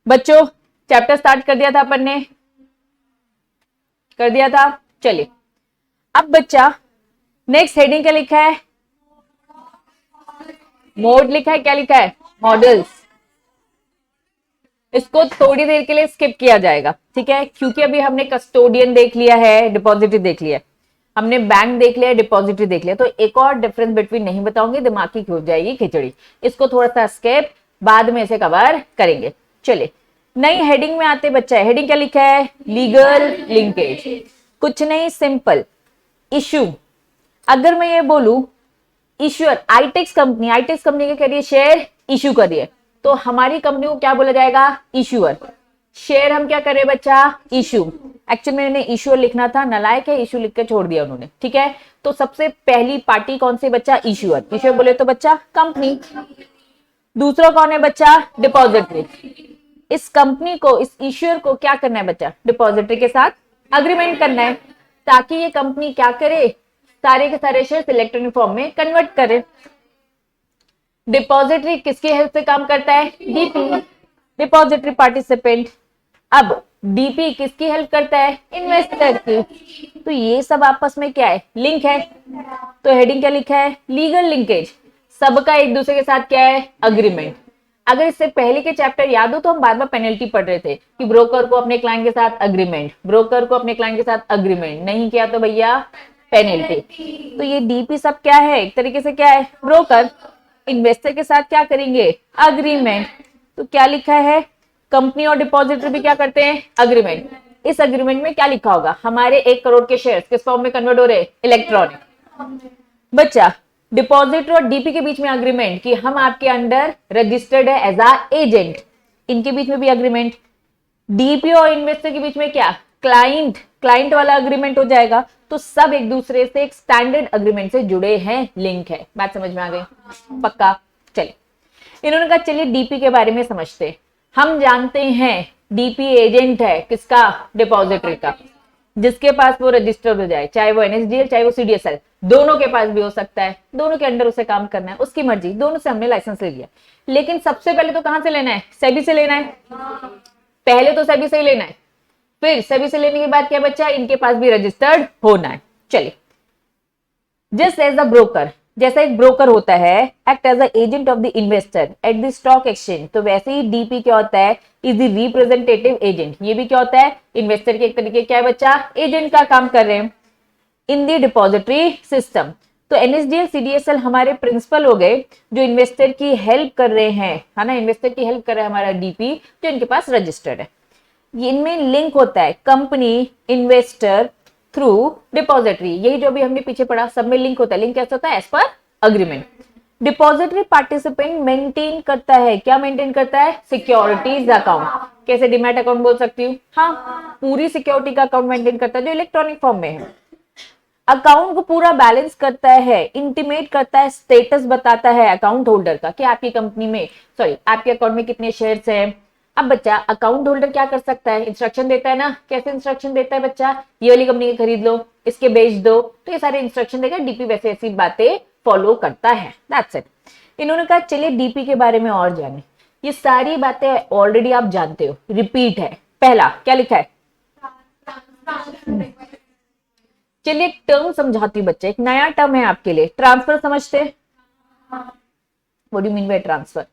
बच्चों chapter start कर दिया था अपन ने, कर दिया था। चलिए अब बच्चा नेक्स्ट हेडिंग क्या लिखा है, मोड लिखा है, क्या लिखा है, मॉडल्स। इसको थोड़ी देर के लिए स्किप किया जाएगा, ठीक है, क्योंकि अभी हमने कस्टोडियन देख लिया है, डिपॉजिटरी देख लिया है, हमने बैंक देख लिया, डिपॉजिटरी देख लिया, तो एक और डिफरेंस बिटवीन नहीं बताऊंगी, दिमाग की हो जाएगी खिचड़ी। इसको थोड़ा सा स्किप, बाद में इसे कवर करेंगे। चलिए नई हेडिंग में आते बच्चा, हेडिंग क्या लिखा है, लीगल लिंकेज। कुछ नहीं, सिंपल इशू। अगर मैं ये बोलूं इश्यूअर आईटेक्स कंपनी के करिए शेयर इशू करिए, तो हमारी कंपनी को क्या बोला जाएगा, इश्यूअर। शेयर हम क्या करें बच्चा, इशू। एक्चुअली मैंने इश्यूअर लिखना था, नालायक है, इशू लिख के छोड़ दिया उन्होंने, ठीक है। तो सबसे पहली पार्टी कौन सी बच्चा, इश्यूअर। इश्यूअर बोले तो बच्चा कंपनी। दूसरा कौन है बच्चा, डिपॉजिटरी। इस कंपनी को, इस इश्यूअर को क्या करना है बच्चा, डिपॉजिटरी के साथ अग्रीमेंट करना है, ताकि ये कंपनी क्या करे, सारे के सारे शेयर इलेक्ट्रॉनिक फॉर्म में कन्वर्ट करे। डिपॉजिटरी किसकी हेल्प से काम करता है, डीपी, डिपॉजिटरी पार्टिसिपेंट। अब डीपी किसकी हेल्प करता है, इन्वेस्टर की। तो ये सब आपस में क्या है, लिंक है। तो हेडिंग क्या लिखा है, लीगल लिंकेज। सबका एक दूसरे के साथ क्या है, अग्रीमेंट। अगर इससे पहले के चैप्टर याद हो तो हम बार बार पेनल्टी पढ़ रहे थे कि ब्रोकर को अपने क्लाइंट के साथ अग्रीमेंट, ब्रोकर को अपने क्लाइंट के साथ अग्रीमेंट, नहीं किया तो भैया पेनल्टी। तो ये डीपी सब क्या है, एक तरीके से क्या है, ब्रोकर। इन्वेस्टर के साथ क्या करेंगे, अग्रीमेंट। तो क्या लिखा है, कंपनी और डिपॉजिटरी भी क्या करते हैं, अग्रीमेंट। इस अग्रीमेंट में क्या लिखा होगा, हमारे 1 करोड़ के शेयर किस फॉर्म में कन्वर्ट हो रहे, इलेक्ट्रॉनिक। बच्चा डिपॉजिटर और डीपी के बीच में अग्रीमेंट कि हम आपके अंडर रजिस्टर्ड है एज अ एजेंट, इनके बीच में भी अग्रीमेंट। डीपी और इन्वेस्टर के बीच में क्या, क्लाइंट वाला अग्रीमेंट हो जाएगा। तो सब एक दूसरे से एक स्टैंडर्ड अग्रीमेंट से जुड़े हैं, लिंक है। बात समझ में आ गई, पक्का। चलिए इन्होंने कहा चलिए डीपी के बारे में समझते। हम जानते हैं डीपी एजेंट है किसका, डिपॉजिटरी का, जिसके पास वो रजिस्टर हो जाए, चाहे वो एनएसडीएल चाहे वो सीडीएसएल, दोनों के पास भी हो सकता है, दोनों के अंडर उसे काम करना है, उसकी मर्जी, दोनों से हमने लाइसेंस ले लिया। लेकिन सबसे पहले तो कहां से लेना है, सेबी से लेना है। पहले तो सेबी से ही लेना है, फिर सेबी से लेने के बाद क्या बच्चा, इनके पास भी रजिस्टर्ड होना है। चलिए जस्ट एज अ ब्रोकर, जैसा एक ब्रोकर होता है, act as a agent of the investor at the stock exchange, तो वैसे ही डीपी क्या होता है, इज द रिप्रेजेंटेटिव एजेंट। ये भी क्या होता है, इन्वेस्टर के एक तरीके क्या है बच्चा, एजेंट का काम कर रहे हैं इन दी डिपॉजिटरी सिस्टम। तो एनएसडीएल सीडीएसएल हमारे प्रिंसिपल हो गए जो इन्वेस्टर की हेल्प कर रहे हैं, है ना, इन्वेस्टर की हेल्प कर रहा है हमारा डीपी, जो इनके पास रजिस्टर्ड है। इनमें लिंक होता है कंपनी, इन्वेस्टर थ्रू डिपॉजिटरी, यही जो भी हमने पीछे पढ़ा, सब में लिंक होता है। लिंक कैसे होता है, as per agreement. Depository participant maintain करता है, क्या मेंटेन करता है, सिक्योरिटीज अकाउंट। कैसे, डिमैट अकाउंट बोल सकती हूँ, हाँ, पूरी सिक्योरिटी का अकाउंट मेंटेन करता है जो इलेक्ट्रॉनिक फॉर्म में है। अकाउंट को पूरा बैलेंस करता है, इंटीमेट करता है, स्टेटस बताता है अकाउंट होल्डर का कि आपकी कंपनी में, सॉरी आपके अकाउंट में कितने शेयर्स हैं। अब बच्चा अकाउंट होल्डर क्या कर सकता है, इंस्ट्रक्शन देता है ना। कैसे इंस्ट्रक्शन देता है बच्चा, ये वाली कंपनी के खरीद लो, इसके बेच दो, तो ये सारे इंस्ट्रक्शन देगा। डीपी वैसे ऐसी बातें फॉलो करता है, दैट्स इट। इन्होंने कहा चलिए डीपी के बारे में और जाने। ये सारी बातें ऑलरेडी आप जानते हो, रिपीट है। पहला क्या लिखा है, चलिए एक टर्म समझाती हूँ बच्चे, एक नया टर्म है आपके लिए, ट्रांसफर समझते हैं। What do you mean by transfer,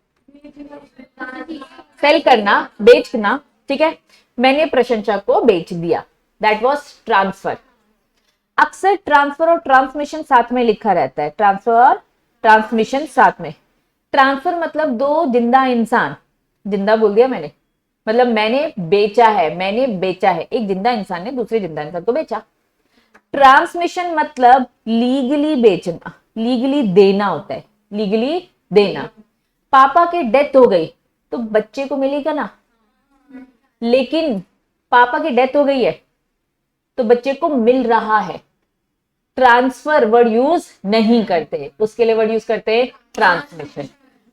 sale करना, बेचना, ठीक है। मैंने प्रशंसक को बेच दिया, दैट वाज ट्रांसफर। अक्सर ट्रांसफर और ट्रांसमिशन साथ में लिखा रहता है, ट्रांसफर और ट्रांसमिशन साथ में। ट्रांसफर मतलब दो जिंदा इंसान, जिंदा बोल दिया मैंने, मतलब मैंने बेचा है, मैंने बेचा है, एक जिंदा इंसान ने दूसरे जिंदा इंसान को बेचा। ट्रांसमिशन मतलब लीगली बेचना, लीगली देना होता है, लीगली देना। पापा की डेथ हो गई तो बच्चे को मिलेगा ना, लेकिन पापा की डेथ हो गई है तो बच्चे को मिल रहा है। ट्रांसफर वर्ड यूज नहीं करते, उसके लिए वर्ड यूज करते हैं ट्रांसमिशन।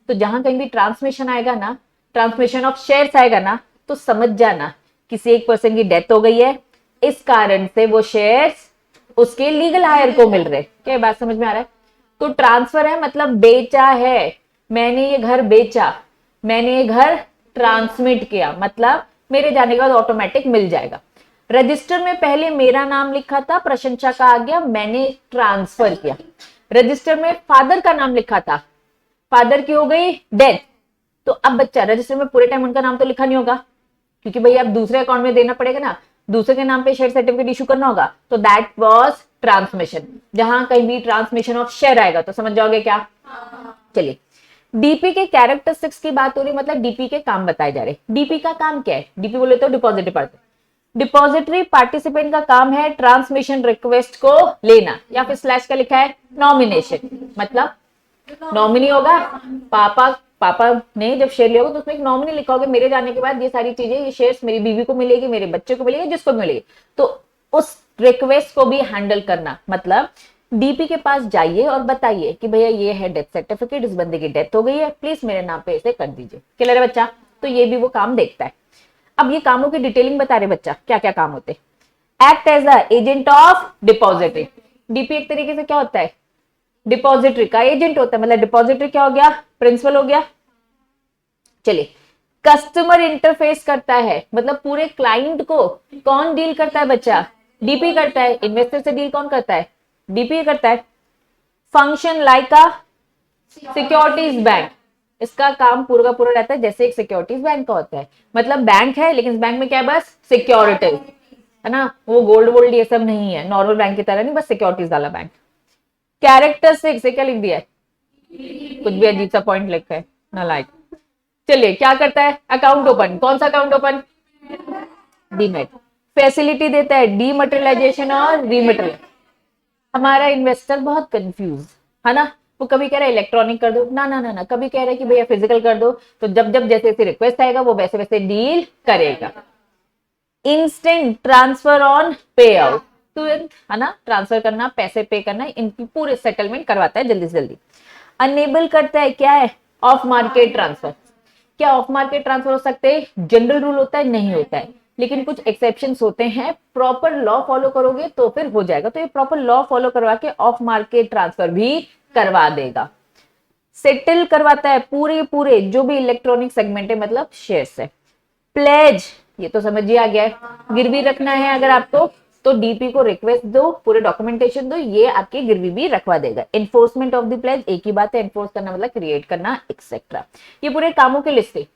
तो जहां कहीं भी ट्रांसमिशन आएगा ना, ट्रांसमिशन ऑफ शेयर्स आएगा ना, तो समझ जाना किसी एक पर्सन की डेथ हो गई है, इस कारण से वो शेयर्स उसके लीगल हायर को मिल रहे। क्या बात समझ में आ रहा है। तो ट्रांसफर है मतलब बेचा है, मैंने ये घर बेचा, मैंने ये घर ट्रांसमिट किया, मतलब मेरे जाने के बाद ऑटोमेटिक मिल जाएगा। रजिस्टर में पहले मेरा नाम लिखा था, प्रशंसा का आ गया, मैंने ट्रांसफर किया। रजिस्टर में फादर का नाम लिखा था, फादर की हो गई डेथ, तो अब बच्चा रजिस्टर में पूरे टाइम उनका नाम तो लिखा नहीं होगा, क्योंकि भाई अब दूसरे अकाउंट में देना पड़ेगा ना, दूसरे के नाम पे शेयर सर्टिफिकेट इशू करना होगा, तो दैट वाज ट्रांसमिशन। जहां कहीं भी ट्रांसमिशन ऑफ शेयर आएगा तो समझ जाओगे क्या। चलिए, डीपी के कैरेक्टरिस्टिक्स की बात हो रही, मतलब डीपी के काम बताए जा रहे। डीपी का काम क्या है? डीपी बोले तो डिपॉजिटरी पार्टिसिपेंट, डिपॉजिटरी पार्टिसिपेंट का काम है ट्रांसमिशन रिक्वेस्ट को लेना, या फिर स्लैश का लिखा है नॉमिनेशन, मतलब नॉमिनी होगा, पापा ने जब शेयर लिया होगा तो उसमें एक नॉमिनी लिखा होगा, मेरे जाने के बाद ये सारी चीजें, ये शेयर्स मेरी बीवी को मिलेगी, मेरे बच्चे को मिलेगी, जिसको भी मिलेगी, तो उस रिक्वेस्ट को भी हैंडल करना। मतलब डीपी के पास जाइए और बताइए कि भैया ये है डेथ सर्टिफिकेट, इस बंदे की डेथ हो गई है, प्लीज मेरे नाम पे इसे कर दीजिए। क्लियर है बच्चा? तो ये भी वो काम देखता है। अब ये कामों की डिटेलिंग बता रहे बच्चा, क्या क्या काम होते हैं। Act as the agent of depository. DP एक तरीके से क्या होता है? डिपॉजिटरी का एजेंट होता है, मतलब डिपॉजिटरी क्या हो गया? प्रिंसिपल हो गया। चलिए, कस्टमर इंटरफेस करता है, मतलब पूरे क्लाइंट को कौन डील करता है बच्चा? डीपी करता है। इन्वेस्टर से डील कौन करता है? डीपी करता है। फंक्शन लाइक अ सिक्योरिटीज बैंक, इसका काम पूरा का पूरा रहता है जैसे एक सिक्योरिटीज बैंक का होता है, मतलब बैंक है लेकिन इस बैंक में क्या है? बस सिक्योरिटीज है ना, वो गोल्ड वोल्ड ये सब नहीं है, नॉर्मल बैंक की तरह नहीं, बस सिक्योरिटीज वाला बैंक। कैरेक्टरिस्टिक्स से क्या लिख दिया है? कुछ भी अजीब सा पॉइंट लिखा है ना, लाइक। चलिए, क्या करता है? Account open. कौन सा अकाउंट ओपन? डीमेट। फैसिलिटी देता है डीमटेरियलाइजेशन और रीमटेरियल। हमारा इन्वेस्टर बहुत कंफ्यूज है ना, वो कभी कह रहा है इलेक्ट्रॉनिक कर दो, ना ना ना ना, कभी कह रहा है कि भैया फिजिकल कर दो, तो जब जब जैसे जैसे रिक्वेस्ट आएगा वो वैसे वैसे डील करेगा। इंस्टेंट ट्रांसफर ऑन पे आउट, तुरंत है ना ट्रांसफर करना, पैसे पे करना, इनकी पूरे सेटलमेंट करवाता है जल्दी से जल्दी। अनेबल करता है क्या है? Of market transfer. क्या ऑफ मार्केट ट्रांसफर हो सकते हैं? जनरल रूल होता है? नहीं होता है, लेकिन कुछ एक्सेप्शंस होते हैं, प्रॉपर लॉ फॉलो करोगे तो फिर हो जाएगा। तो ये प्रॉपर लॉ फॉलो करवा के ऑफ मार्केट ट्रांसफर भी करवा देगा। सेटल करवाता है पूरे पूरे जो भी इलेक्ट्रॉनिक सेगमेंट है, मतलब शेयर्स है। प्लेज, ये तो समझ ही आ गया है, गिरवी रखना है अगर आपको तो डीपी को रिक्वेस्ट दो, पूरे डॉक्यूमेंटेशन दो, ये आपकी गिरवी भी रखवा देगा। एनफोर्समेंट ऑफ द प्लेज, एक ही बात है, एनफोर्स करना मतलब क्रिएट करना एक्सेट्रा। ये पूरे कामों की लिस्ट है।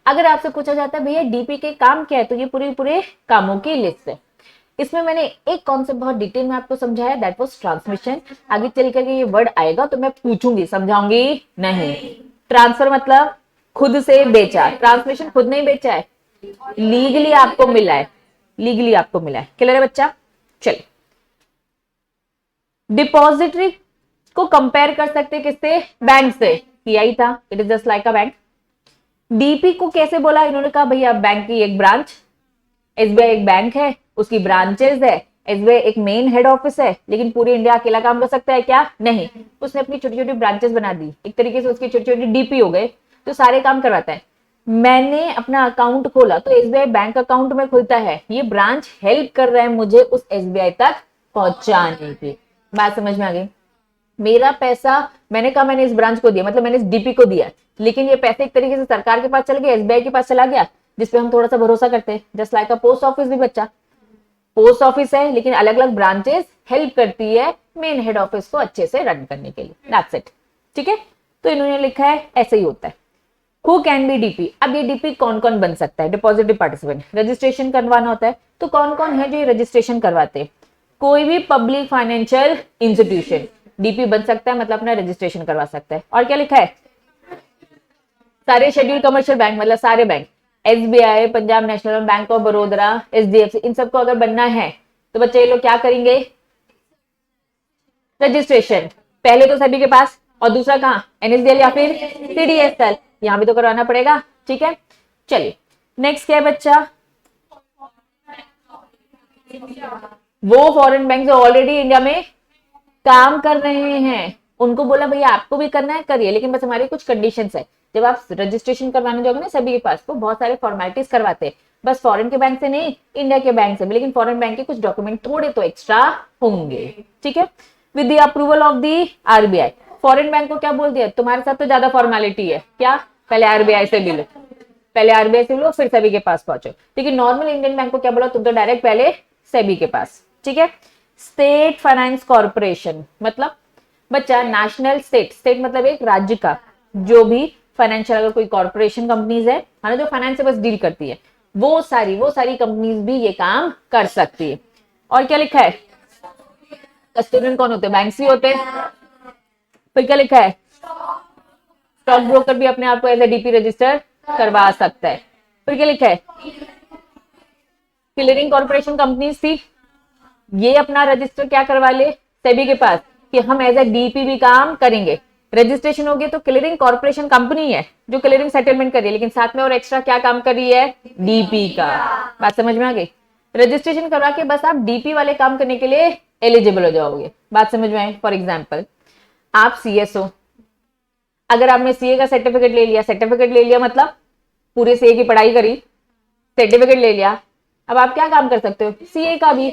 अगर आपसे पूछा जाता है भैया डीपी के काम क्या है, तो ये पूरे पूरे कामों की लिस्ट है। इसमें मैंने एक कॉन्सेप्ट बहुत डिटेल में आपको समझाया, दैट वाज ट्रांसमिशन। आगे चल करके ये वर्ड आएगा तो मैं पूछूंगी, समझाऊंगी नहीं। ट्रांसफर मतलब खुद से बेचा, ट्रांसमिशन खुद नहीं बेचा है, लीगली आपको मिला है, लीगली आपको मिला है। क्लियर है बच्चा? चलिए, डिपॉजिटरी को कंपेयर कर सकते हैं किससे? बैंक से, किया ही था, it is just like a bank. DP को कैसे बोला इन्होंने? कहा भैया बैंक की एक ब्रांच, एसबीआई एक बैंक है, उसकी ब्रांचेस है, एसबीआई एक मेन हेड ऑफिस है, लेकिन पूरी इंडिया अकेला काम कर सकता है क्या? नहीं, उसने अपनी छोटी छोटी ब्रांचेस बना दी, एक तरीके से उसकी छोटी छोटी डीपी हो गए, तो सारे काम करवाता है। मैंने अपना अकाउंट खोला तो एसबीआई बैंक अकाउंट में खुलता है, ये ब्रांच हेल्प कर रहा है मुझे उस एसबीआई तक पहुंचाने की। बात समझ में आ गई? मेरा पैसा मैंने कहा मैंने इस ब्रांच को दिया, मतलब मैंने इस डीपी को दिया, लेकिन ये पैसे एक तरीके से सरकार के पास चल गया, एसबीआई के पास चला गया, जिसपे हम थोड़ा सा भरोसा करते हैं। जस्ट लाइक अ पोस्ट ऑफिस भी बच्चा, पोस्ट ऑफिस है लेकिन अलग अलग ब्रांचेस हेल्प करती है मेन हेड ऑफिस को अच्छे से रन करने के लिए, दैट्स इट। ठीक है, तो इन्होंने लिखा है ऐसे ही होता है। Who can be DP? अब ये डीपी कौन कौन बन सकता है? डिपॉजिटरी पार्टिसिपेंट, रजिस्ट्रेशन करवाना होता है, तो कौन कौन है जो ये रजिस्ट्रेशन करवाते हैं? कोई भी पब्लिक फाइनेंशियल इंस्टीट्यूशन डीपी बन सकता है, मतलब अपना रजिस्ट्रेशन करवा सकता है। और क्या लिखा है? सारे शेड्यूल कमर्शियल बैंक, मतलब सारे bank, SBI, Punjab National Bank of Baroda, HDFC, इन सबको अगर बनना है तो बच्चे ये लोग क्या करेंगे? रजिस्ट्रेशन पहले तो सभी के पास, और दूसरा कहाँ? एनएसडीएल या फिर सीडीएसएल, यहां भी तो करवाना पड़ेगा। ठीक है, चलिए नेक्स्ट क्या है बच्चा? वो फॉरेन बैंक जो ऑलरेडी इंडिया में काम कर रहे हैं, उनको बोला भैया आपको भी करना है, करिए, लेकिन बस हमारी कुछ कंडीशंस है। जब आप रजिस्ट्रेशन करवाने जाओगे ना सभी के पास, तो बहुत सारे फॉर्मेलिटीज करवाते हैं, बस फॉरेन के बैंक से नहीं, इंडिया के बैंक से भी, लेकिन फॉरेन बैंक के कुछ डॉक्यूमेंट थोड़े तो एक्स्ट्रा होंगे। ठीक है, with the approval of the RBI. Foreign bank को क्या बोल दिया? तुम्हारे साथ तो ज्यादा फॉर्मेलिटी है, क्या? पहले आरबीआई से मिलो। पहले आरबीआई से लो, फिर सेबी के पास पहुंचो। लेकिन नॉर्मल इंडियन बैंक को क्या बोला, तुम तो डायरेक्ट पहले सेबी के पास, ठीक है। स्टेट फाइनेंस कॉर्पोरेशन मतलब बच्चा नेशनल, स्टेट, स्टेट मतलब एक राज्य का जो भी फाइनेंशियल, अगर कोई कॉर्पोरेशन कंपनीज है ना, जो फाइनेंस से बस डील करती है, वो सारी कंपनीज भी ये काम कर सकती है। और क्या लिखा है, कस्टोडियन कौन होते हैं, बैंक्स ही होते हैं। फिर क्या लिखा है, स्टॉक ब्रोकर भी अपने आप को एज ए डीपी रजिस्टर करवा सकता है। फिर क्या लिखा है, क्लियरिंग कॉर्पोरेशन कंपनीज थी, ये अपना रजिस्टर क्या करवा ले सेबी के पास कि हम एज ए डीपी भी काम करेंगे। रजिस्ट्रेशन हो गया तो क्लियरिंग कॉर्पोरेशन कंपनी है जो क्लियरिंग सेटलमेंट कर रही है, लेकिन साथ में और एक्स्ट्रा क्या काम कर रही है, डीपी का। बात समझ में आ गई। रजिस्ट्रेशन करवा के बस आप डीपी वाले काम करने के लिए एलिजिबल हो जाओगे। बात समझ में आई। फॉर एग्जाम्पल आप सीएस हो, अगर आपने सीए का सर्टिफिकेट ले लिया, सर्टिफिकेट ले लिया मतलब पूरे सीए की पढ़ाई करी, सर्टिफिकेट ले लिया, अब आप क्या काम कर सकते हो, सीए का भी।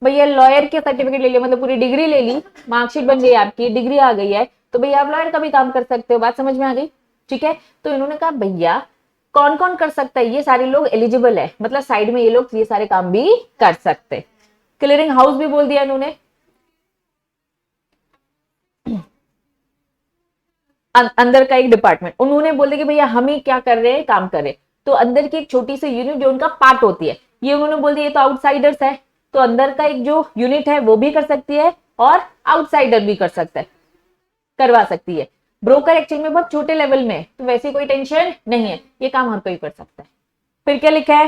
भैया लॉयर के सर्टिफिकेट ले लिया मतलब पूरी डिग्री ले ली, मार्कशीट बन गई आपकी, डिग्री आ गई है, तो भैया आप लॉयर का भी काम कर सकते हो। बात समझ में आ गई, ठीक है। तो इन्होंने कहा भैया कौन कौन कर सकता है, ये सारे लोग एलिजिबल है, मतलब साइड में ये लोग ये सारे काम भी कर सकते। क्लियरिंग हाउस भी बोल दिया इन्होंने, अंदर का एक डिपार्टमेंट। उन्होंने बोल दिया कि भैया हम ही क्या कर रहे हैं, काम कर रहे हैं। तो अंदर की एक छोटी सी यूनिट जो उनका पार्ट होती है, ये उन्होंने बोल दिया ये तो आउटसाइडर्स है, तो अंदर का एक जो यूनिट है वो भी कर सकती है और आउटसाइडर भी कर सकता है, करवा सकती है। ब्रोकर एक्चुअली में बहुत छोटे लेवल में, तो वैसे कोई टेंशन नहीं है, ये काम हर कोई कर सकता है। फिर क्या लिखा है,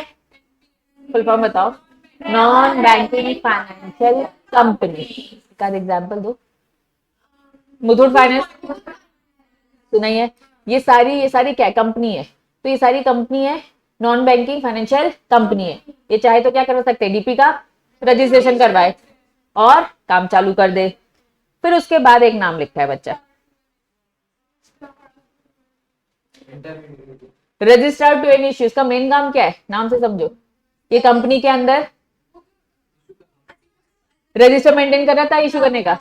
फुल फॉर्म बताओ, नॉन बैंकिंग फाइनेंशियल कंपनी का एग्जाम्पल दो। मुथूट फाइनेंस सुना ही है, ये सारी क्या कंपनी है, तो ये सारी कंपनी है, नॉन बैंकिंग फाइनेंशियल कंपनी है। ये चाहे तो क्या कर सकते हैं, डीपी का रजिस्ट्रेशन करवाए और काम चालू कर दे। फिर उसके बाद एक नाम लिखा है बच्चा, रजिस्ट्रार टू एनी इश्यूज। का मेन काम क्या है, नाम से समझो, ये कंपनी के अंदर रजिस्टर मेंटेन कर रहा था, इश्यू करने का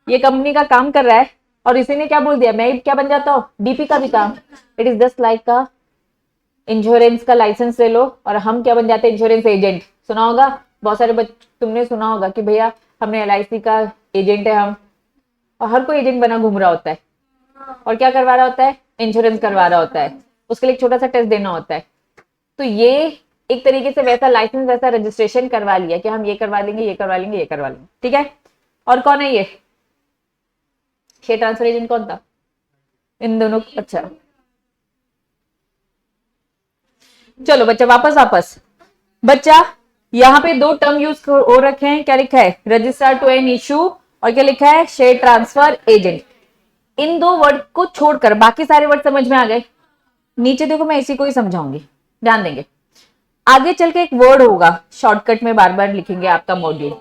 ये कंपनी का काम कर रहा है, और इसी ने क्या बोल दिया, मैं क्या बन जाता हूँ, डीपी का भी काम। इट इज जस्ट लाइक का इंश्योरेंस का लाइसेंस ले लो और हम क्या बन जाते हैं, इंश्योरेंस एजेंट। सुना होगा बहुत सारे तुमने सुना होगा कि भैया हमने एलआईसी का एजेंट है हम, और हर कोई एजेंट बना घूम रहा होता है और क्या करवा रहा होता है, इंश्योरेंस करवा रहा होता है, उसके लिए एक छोटा सा टेस्ट देना होता है। तो ये एक तरीके से वैसा लाइसेंस, वैसा रजिस्ट्रेशन करवा लिया कि हम ये करवा लेंगे, ये करवा लेंगे, ये करवा लेंगे, ठीक है। और कौन है ये, शेयर ट्रांसफर एजेंट कौन था, इन दोनों। अच्छा चलो बच्चा वापस बच्चा, यहाँ पे दो टर्म यूज हो रखे हैं, क्या लिखा है, रजिस्ट्रार टू एन इशू, और क्या लिखा है, शेयर ट्रांसफर एजेंट। इन दो वर्ड को छोड़कर बाकी सारे वर्ड समझ में आ गए। नीचे देखो मैं इसी को ही समझाऊंगी, ध्यान देंगे। आगे चल के एक वर्ड होगा, शॉर्टकट में बार बार लिखेंगे आपका मॉड्यूल,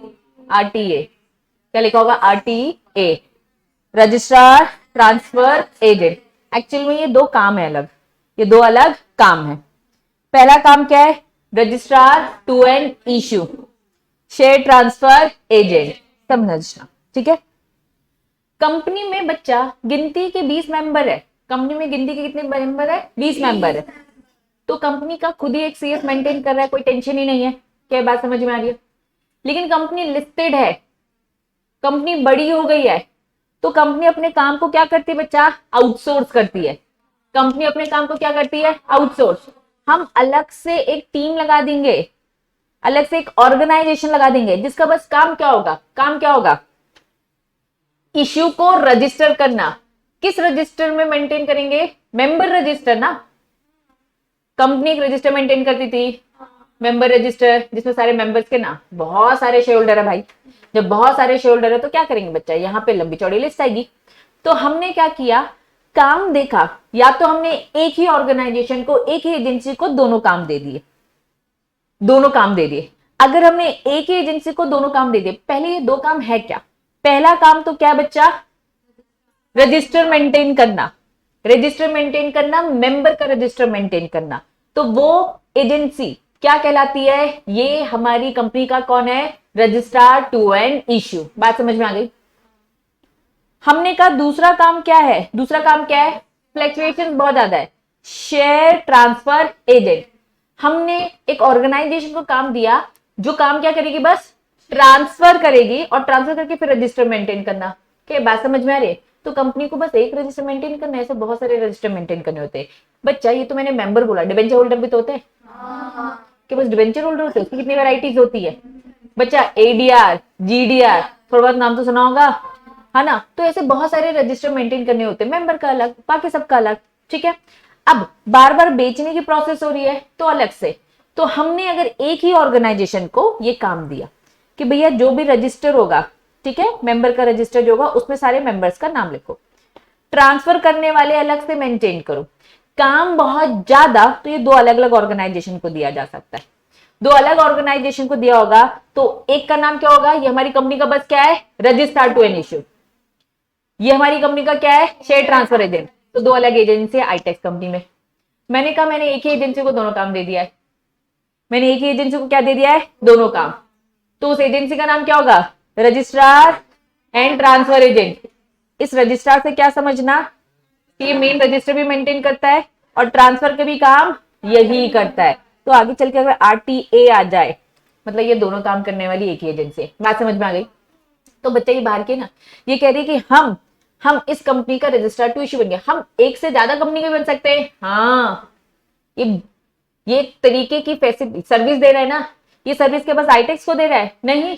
आरटीए। क्या लिखा होगा, RTA, registrar transfer agent. Actually में ये दो काम है अलग, ये दो अलग काम है। पहला काम क्या है, registrar to an issue, share transfer agent, समझना, ठीक है। कंपनी में बच्चा गिनती के 20 मेंबर है, कंपनी में गिनती के कितने मेंबर है, 20 मेंबर है। तो कंपनी का खुद ही एक सीएस मेंटेन कर रहा है, कोई टेंशन ही नहीं है। क्या बात समझ में आ रही है। लेकिन कंपनी लिस्टेड है, कंपनी बड़ी हो गई है, तो कंपनी अपने काम को क्या करती है बच्चा, आउटसोर्स करती है। कंपनी अपने काम को क्या करती है, आउटसोर्स। हम अलग से एक टीम लगा देंगे, अलग से एक ऑर्गेनाइजेशन लगा देंगे, जिसका बस काम क्या होगा, इश्यू को रजिस्टर करना। किस रजिस्टर में मेंटेन करेंगे, मेंबर रजिस्टर ना। कंपनी एक रजिस्टर मेंटेन करती थी, मेंबर रजिस्टर, जिसमें सारे मेंबर्स के नाम, बहुत सारे शेयर होल्डर है भाई। जब बहुत सारे शेयर होल्डर है तो क्या करेंगे बच्चा, यहाँ पे लंबी चौड़ी लिस्ट आएगी। तो हमने क्या किया, काम देखा, या तो हमने एक ही ऑर्गेनाइजेशन को, एक ही एजेंसी को दोनों काम दे दिए। अगर हमने एक ही एजेंसी को दोनों काम दे दिए, पहले ये दो काम है क्या, पहला काम तो क्या बच्चा, रजिस्टर मेंटेन करना, मेंबर का रजिस्टर मेंटेन करना। तो वो एजेंसी क्या कहलाती है, ये हमारी कंपनी का कौन है, रजिस्ट्रार टू एन इश्यू। बात समझ में आ गई। हमने कहा दूसरा काम क्या है, फ्लक्चुएशन बहुत ज्यादा है, शेयर ट्रांसफर एजेंट। हमने एक ऑर्गेनाइजेशन को काम दिया जो काम क्या करेगी, बस ट्रांसफर करेगी और ट्रांसफर करके फिर रजिस्टर मेंटेन करना। क्या बात समझ में आ रही है? तो कंपनी को बस एक रजिस्टर मेंटेन करना है, ऐसे बहुत सारे रजिस्टर मेंटेन करने होते हैं। बच्चा ये तो मैंने मेंबर बोला, डिबेंचर होल्डर भी तो होते हैं कि बस डिबेंचर होल्डर होते हैं, उसकी कितनी वैरायटीज होती है बच्चा, एडीआर, जीडीआर, थोड़ा बहुत नाम तो सुना होगा, है ना। तो ऐसे बहुत सारे रजिस्टर मेंटेन करने होते हैं, मेंबर का अलग, बाकी सबका अलग, ठीक है। अब बार बार बेचने की प्रोसेस हो रही है तो अलग से। तो हमने अगर एक ही ऑर्गेनाइजेशन को ये काम दिया कि भैया जो भी रजिस्टर होगा, ठीक है, मेंबर का रजिस्टर जो होगा उसमें सारे मेंबर्स का नाम लिखो, ट्रांसफर करने वाले अलग से मेंटेन करो। काम बहुत ज्यादा तो ये दो अलग अलग ऑर्गेनाइजेशन को दिया जा सकता है। दो अलग ऑर्गेनाइजेशन को दिया होगा तो एक का नाम क्या होगा, ये हमारी कंपनी का बस क्या है, रजिस्ट्रार टू एन इश्यू। ये हमारी कंपनी का क्या है, शेयर ट्रांसफर एजेंट। तो दो अलग एजेंसी है आईटेक्स कंपनी में। मैंने कहा मैंने एक ही एजेंसी को दोनों काम दे दिया है, मैंने एक ही एजेंसी को क्या दे दिया है, दोनों काम। तो उस एजेंसी का नाम क्या होगा, रजिस्ट्रार एंड ट्रांसफर एजेंट। इस रजिस्ट्रार से क्या समझना कि ये मेन रजिस्टर भी मेंटेन करता है और ट्रांसफर के भी काम यही करता है। तो आगे चल के अगर आरटीए आ जाए मतलब ये दोनों काम करने वाली एक ही एजेंसी है। बात समझ में आ गई? तो बच्चे ये बाहर के ना ये कह रही है कि हम इस कंपनी का रजिस्ट्रार टू इश्यू बन गया। हम एक से ज्यादा कंपनी के बन सकते हैं, हाँ। ये एक तरीके की सर्विस दे रहा है ना, ये सर्विस के बस आईटेक्स को दे रहा है नहीं।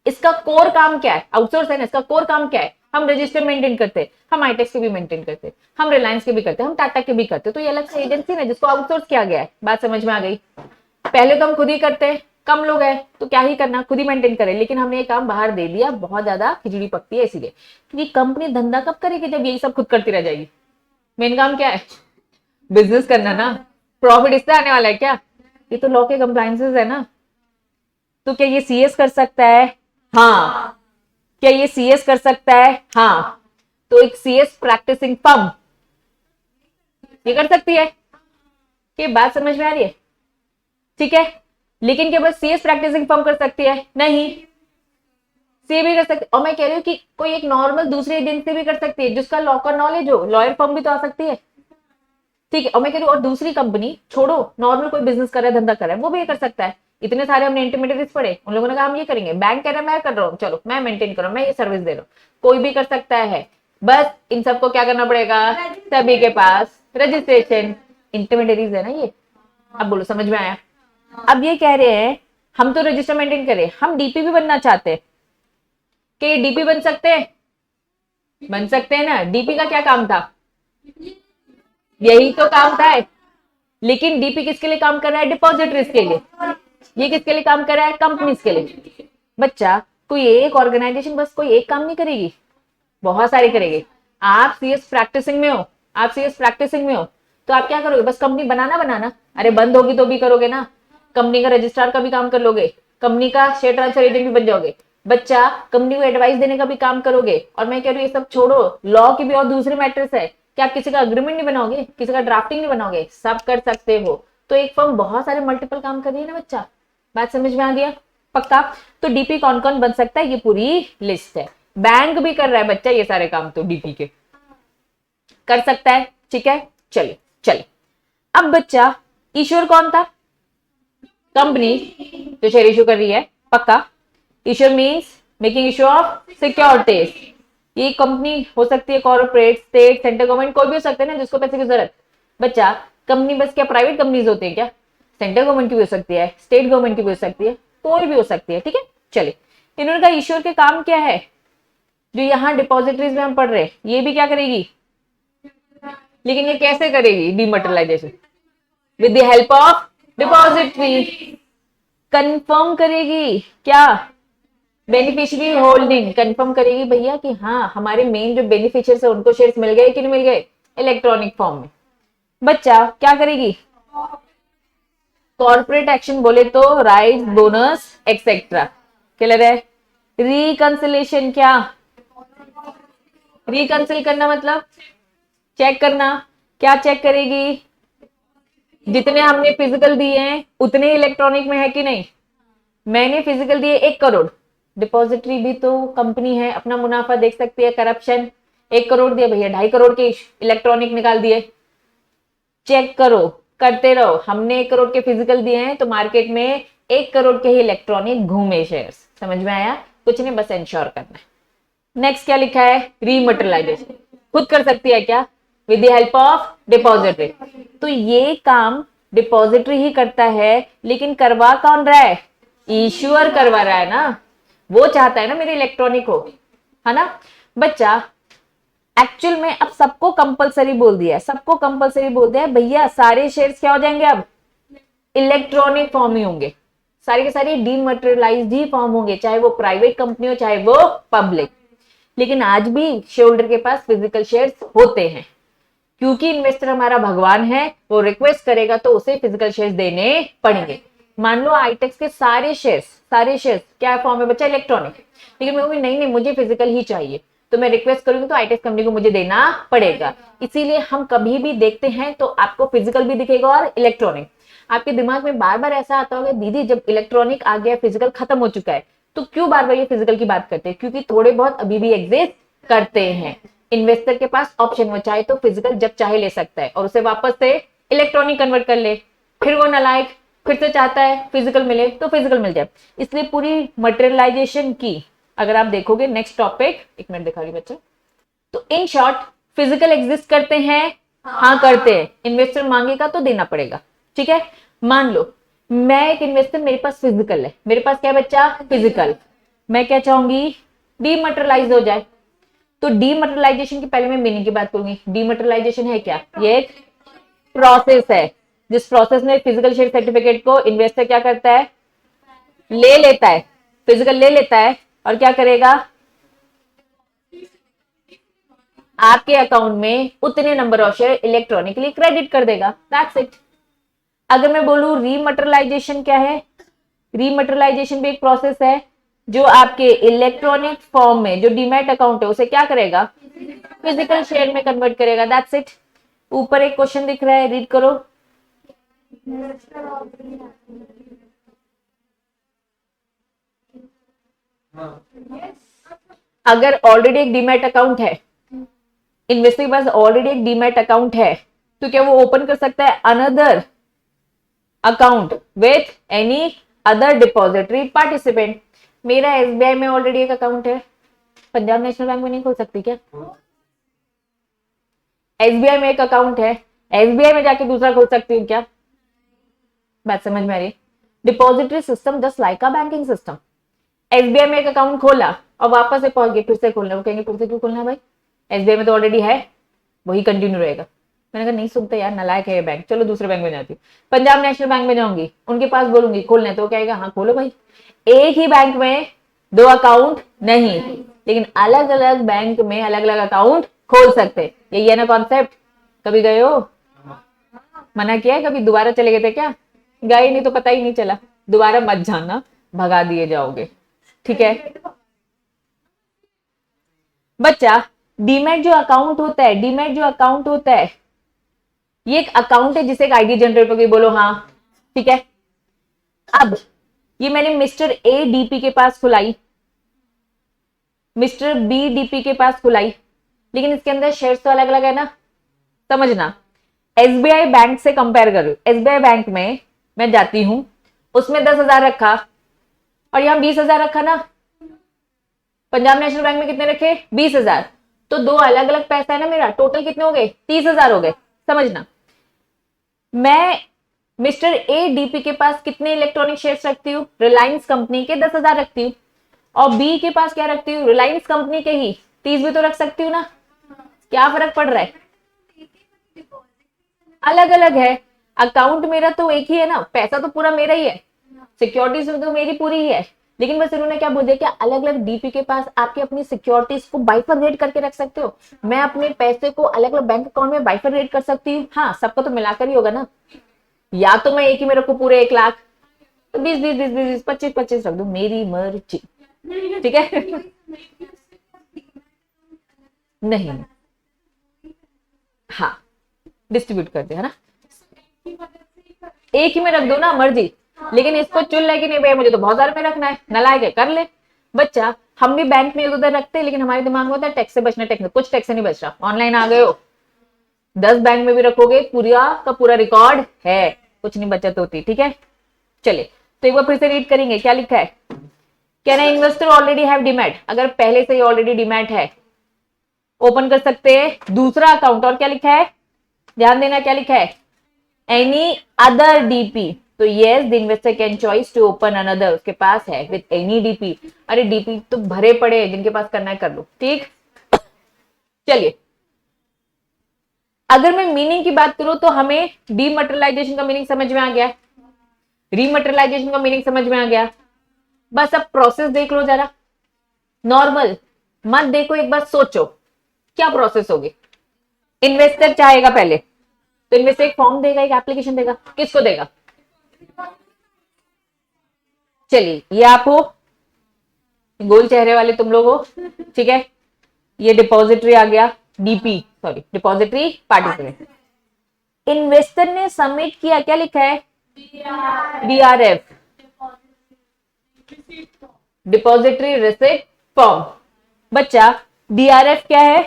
इसका कोर काम क्या है, आउटसोर्स है ना, इसका कोर काम क्या है, हम रजिस्टर मेंटेन करते हैं, हम आईटेक्स के भी मेंटेन करते हैं, हम रिलायंस के भी करते हैं, हम टाटा के भी करते हैं। तो ये अलग से एजेंसी है जिसको आउटसोर्स किया गया है। बात समझ में आ गई? पहले तो हम खुद ही करते हैं, कम लोग हैं तो क्या ही करना, खुद ही मेंटेन करें, लेकिन हमने ये काम बाहर दे दिया, बहुत ज्यादा खिचड़ी पकती है इसीलिए। क्योंकि कंपनी धंधा कब करेगी जब यही सब खुद करती रह जाएगी। मेन काम क्या है, बिजनेस करना ना, प्रॉफिट इससे आने वाला है क्या? ये तो लॉ के कंप्लायंसेस है ना। तो क्या ये सीएस कर सकता है? हाँ। क्या ये सीएस कर सकता है? हाँ। तो एक सीएस प्रैक्टिसिंग फर्म ये कर सकती है। ये बात समझ में आ रही है? ठीक है। लेकिन क्या बस सीएस प्रैक्टिसिंग फर्म कर सकती है? नहीं, सी भी कर सकती। और मैं कह रही हूँ कि कोई एक नॉर्मल दूसरी एजेंसी भी कर सकती है जिसका लॉ का नॉलेज हो, लॉयर फर्म भी तो आ सकती है, ठीक है। और मैं कह रही हूँ और दूसरी कंपनी छोड़ो, नॉर्मल कोई बिजनेस कर रहा है, धंधा कर रहा है, वो भी ये कर सकता है। इतने सारे हमने इंटरमीडिएट्स पढ़े, उन लोगों ने कहा हम ये करेंगे, बैंक कह रहा है मैं कर रहा हूँ, चलो मैं मेंटेन कर रहा हूँ, मैं ये सर्विस दे रहा हूँ, कोई भी कर सकता है। बस इन सबको क्या करना पड़ेगा, सभी के पास रजिस्ट्रेशन। इंटरमीडिएट्स है ना ये। अब बोलो समझ में आया? अब ये कह रहे हैं हम तो रजिस्टर मेंटेन करें, हम डीपी भी बनना चाहते हैं, कि डीपी बन सकते हैं? बन सकते हैं ना। डीपी का क्या काम था, यही तो काम था। लेकिन डीपी किसके लिए काम कर रहा है, डिपॉजिटरीज के लिए। ये किसके लिए काम कर रहा है, कंपनीज के लिए। बच्चा कोई एक ऑर्गेनाइजेशन बस कोई एक काम नहीं करेगी, बहुत सारे करेगी। आप सीएस प्रैक्टिसिंग में हो, आप सीएस प्रैक्टिसिंग में हो तो आप क्या करोगे, बस कंपनी बनाना। अरे बंद होगी तो भी करोगे ना, कंपनी का रजिस्ट्रार का भी काम कर लोगे, कंपनी का शेयर ट्रांसफर एजेंट भी बन जाओगे। बच्चा कंपनी को एडवाइस देने का भी काम करोगे। और मैं कह रही हूँ ये सब छोड़ो, लॉ की भी और दूसरे मैटर्स है कि आप किसी का अग्रीमेंट नहीं बनाओगे, किसी का ड्राफ्टिंग नहीं बनाओगे, सब कर सकते हो। तो एक फर्म बहुत सारे मल्टीपल काम कर रही है ना बच्चा। बात समझ में आ गया? पक्का? तो डीपी कौन कौन बन सकता है, ये पूरी लिस्ट है। बैंक भी कर रहा है बच्चा ये सारे काम, तो डीपी के कर सकता है, ठीक है। चलिए अब बच्चा इश्यूर कौन था, कंपनी जो शेयर इश्यू कर रही है। पक्का? Issuer means making issue of securities. ये कंपनी हो सकती है, कॉर्पोरेट, स्टेट, सेंट्रल गवर्नमेंट, कोई भी हो सकता है ना जिसको पैसे की जरूरत। बच्चा कंपनी बस क्या प्राइवेट कंपनीज होती है क्या, सेंट्रल गवर्नमेंट की भी हो सकती है, स्टेट गवर्नमेंट की भी हो सकती है, कोई भी हो सकती है, ठीक है। चलिए इन्होंने कहा इश्यूर के काम क्या है, जो यहाँ डिपॉजिटरीज में हम पढ़ रहे हैं ये भी क्या करेगी, लेकिन ये कैसे करेगी, dematerialisation with the help of depository. Confirm करेगी क्या, बेनिफिशियरी होल्डिंग कंफर्म करेगी भैया कि हाँ हमारे मेन जो बेनिफिशियर्स है उनको शेयर्स मिल गए कि नहीं मिल गए, इलेक्ट्रॉनिक फॉर्म में। बच्चा क्या करेगी, कॉर्पोरेट एक्शन बोले तो राइट, बोनस एक्सेट्रा। क्लियर है? रिकंसिलेशन, क्या रिकंसिल करना मतलब चेक करना। क्या चेक करेगी, जितने हमने फिजिकल दिए हैं उतने इलेक्ट्रॉनिक में है कि नहीं। मैंने फिजिकल दिए 1 करोड़, डिपॉजिटरी भी तो कंपनी है, अपना मुनाफा देख सकती है, करप्शन। 1 करोड़ दिए भैया, 2.5 करोड़ के इलेक्ट्रॉनिक निकाल दिए, चेक करो, करते रहो। हमने 1 करोड़ के फिजिकल दिए हैं तो मार्केट में 1 करोड़ के ही इलेक्ट्रॉनिक घूमे शेयर्स। समझ में आया? कुछ नहीं, बस इंश्योर करना है। नेक्स्ट क्या लिखा है? रीमटेरियलाइजेशन। खुद कर सकती है क्या? With the help of depository. तो ये काम डिपॉजिटरी ही करता है, लेकिन करवा कौन रहा है? इश्यूअर करवा रहा है ना। वो चाहता है ना मेरे इलेक्ट्रॉनिक हो, है ना बच्चा। एक्चुअल में अब सबको कंपलसरी बोल दिया है, सबको कंपलसरी बोल दिया है भैया, सारे शेयर्स क्या हो जाएंगे अब? इलेक्ट्रॉनिक फॉर्म ही होंगे, सारे के सारे डीमटेरियलाइज्ड ही फॉर्म होंगे, चाहे वो प्राइवेट कंपनी हो चाहे वो पब्लिक। लेकिन आज भी शेयर होल्डर के पास फिजिकल शेयर्स होते हैं, क्योंकि इन्वेस्टर हमारा भगवान है, वो रिक्वेस्ट करेगा तो उसे फिजिकल शेयर्स देने पड़ेंगे। मान लो आईटेक्स के सारे शेयर्स क्या फॉर्म है बच्चा? इलेक्ट्रॉनिक। लेकिन मैं कहूँगी नहीं नहीं मुझे फिजिकल ही चाहिए, तो मैं रिक्वेस्ट करूंगी तो आईटेक्स कंपनी को मुझे देना पड़ेगा। इसीलिए हम कभी भी देखते हैं तो आपको फिजिकल भी दिखेगा और इलेक्ट्रॉनिक। आपके दिमाग में बार बार ऐसा आता होगा, दीदी जब इलेक्ट्रॉनिक आ गया फिजिकल खत्म हो चुका है, तो क्यों बार बार ये फिजिकल की बात करते हैं? क्योंकि थोड़े बहुत अभी भी एग्जिस्ट करते हैं। इन्वेस्टर के पास ऑप्शन, वो चाहे तो फिजिकल जब चाहे ले सकता है और उसे वापस से इलेक्ट्रॉनिक कन्वर्ट कर ले। फिर वो नालायक फिर से चाहता है फिजिकल मिले तो फिजिकल मिल जाए। इसलिए पूरी मटेरियलाइजेशन की अगर आप देखोगे, नेक्स्ट टॉपिक, 1 मिनट दिखा रही बच्चा। तो इन शॉर्ट फिजिकल एग्जिस्ट करते हैं, हाँ करते हैं। इन्वेस्टर मांगेगा तो देना पड़ेगा, ठीक है। मान लो मैं एक इन्वेस्टर, मेरे पास फिजिकल है, मेरे पास क्या बच्चा? फिजिकल। मैं क्या चाहूंगी? डीमटेरियलाइज हो जाए। तो डीमटेरियलाइजेशन की पहले मैं मीनिंग की बात करूंगी। डीमटेरियलाइजेशन है क्या? ये एक प्रोसेस है जिस प्रोसेस में फिजिकल शेयर सर्टिफिकेट को इन्वेस्टर क्या करता है? ले लेता है, फिजिकल ले लेता है और क्या करेगा? आपके अकाउंट में उतने number of share electronically credit कर देगा। That's it. अगर मैं बोलूं रीमटेरियलाइजेशन क्या है? रीमटेरियलाइजेशन भी एक प्रोसेस है जो आपके इलेक्ट्रॉनिक फॉर्म में जो डीमैट अकाउंट है उसे क्या करेगा? फिजिकल शेयर में कन्वर्ट करेगा। That's it. ऊपर एक क्वेश्चन दिख रहा है, रीड करो। अगर ऑलरेडी एक डीमैट अकाउंट है, इन्वेस्टर के पास ऑलरेडी एक डीमैट अकाउंट है, तो क्या वो ओपन कर सकता है another account with any other depository participant? मेरा एसबीआई में ऑलरेडी एक अकाउंट है, पंजाब नेशनल बैंक में नहीं खोल सकती क्या? एसबीआई में एक अकाउंट है, एसबीआई में जाके दूसरा खोल सकती हूँ क्या? बात समझ में आ रही? Depository system just like a banking system. SBI में एक अकाउंट खोला और वापस से पहुंच गए, फिर से खोलना, वो कहेंगे फिर से क्यों खोलना है भाई, एसबीआई में तो ऑलरेडी है, वही कंटिन्यू रहेगा। मैंने कहा नहीं सुनते यार, नालायक है ये बैंक, चलो दूसरे बैंक में जाती हूँ। पंजाब नेशनल बैंक में जाऊंगी, उनके पास बोलूंगी खोलना है, तो कहेगा हाँ खोलो भाई। एक ही बैंक में 2 अकाउंट नहीं, लेकिन अलग अलग बैंक में अलग अलग अकाउंट खोल सकते। यही है ना कॉन्सेप्ट। कभी गए हो? मना किया है कभी? दोबारा चले गए थे क्या? गए नहीं तो पता ही नहीं चला। दोबारा मत जाना, भगा दिए जाओगे, ठीक है बच्चा। डीमैट जो अकाउंट होता है, डीमैट जो अकाउंट होता है, ये एक अकाउंट है जिसे एक आईडी जनरेट होगी। बोलो हाँ, ठीक है। अब ये मैंने मिस्टर ए डीपी के पास खुलाई, मिस्टर बी डीपी के पास खुलाई, लेकिन इसके अंदर शेयर्स तो अलग अलग है ना। समझना, एसबीआई बैंक से कंपेयर करो। एसबीआई बैंक में मैं जाती हूं, उसमें 10,000 रखा और यहां 20,000 रखा ना। पंजाब नेशनल बैंक में कितने रखे? 20,000। तो 2 अलग अलग पैसा है ना मेरा। टोटल कितने हो गए? 30,000 हो गए। समझना, मैं मिस्टर ए डीपी के पास कितने इलेक्ट्रॉनिक शेयर्स रखती हूँ? रिलायंस कंपनी के 10,000 रखती हूँ। और बी के पास क्या रखती हूँ? रिलायंस कंपनी के ही 30 भी तो रख सकती हूँ ना। क्या फर्क पड़ रहा है? अलग अलग है। अकाउंट मेरा तो एक ही है ना, पैसा तो पूरा मेरा ही है, सिक्योरिटीज तो मेरी पूरी ही है। लेकिन बस इन्होंने क्या बोल दिया कि अलग अलग डीपी के पास आपके अपनी सिक्योरिटीज को बाइफरनेट करके रख सकते हो। मैं अपने पैसे को अलग अलग बैंक अकाउंट में बाइफरनेट कर सकती हूँ। हाँ, सबका तो मिलाकर ही होगा ना। या तो मैं एक ही में रखू पूरे 1 लाख, तो 20, 25 रख दू, मेरी मर्जी, ठीक है नहीं, हाँ डिस्ट्रीब्यूट कर दे, है ना। एक ही में रख दो ना, मर्जी। लेकिन इसको चुन ले कि नहीं भैया मुझे तो बहुत सारे में रखना है, नालायक है, कर ले बच्चा। हम भी बैंक में उधर रखते हैं, लेकिन हमारे दिमाग में होता है टैक्स से बचना, टैक्स कुछ टैक्स से नहीं बच रहा। ऑनलाइन आ गए हो, 10 बैंक में भी रखोगे पूरा का पूरा रिकॉर्ड है, कुछ नहीं बचत होती। ठीक है, चलिए तो एक बार फिर से रीड करेंगे। क्या लिखा है, can an investor already have demat, अगर पहले से ही ऑलरेडी डीमैट है ओपन कर सकते हैं दूसरा अकाउंट। और क्या लिखा है, ध्यान देना क्या लिखा है, एनी अदर डीपी, तो yes the investor can choice to open another, उसके पास है विद एनी डीपी। अरे डीपी तो भरे पड़े हैं, जिनके पास करना है कर लो। ठीक, चलिए अगर मैं मीनिंग की बात करूं तो हमें डीमटेरियलाइजेशन का मीनिंग समझ में आ गया, रीमटेरियलाइजेशन का मीनिंग समझ में आ गया। बस अब प्रोसेस देख लो जरा, नॉर्मल मत देखो, एक बार सोचो क्या प्रोसेस होगी। इन्वेस्टर चाहेगा पहले तो इन्वेस्टर एक फॉर्म देगा, एक एप्लीकेशन देगा, किसको देगा, चलिए ये आप हो, गोल चेहरे वाले तुम लोग हो। ठीक है, ये डिपॉजिटरी आ गया, DP sorry depository participant. Investor ने सबमिट किया, क्या लिखा है, डीआरएफ, डिपॉजिटरी रिसिप्ट फॉर्म। बच्चा डीआरएफ क्या है,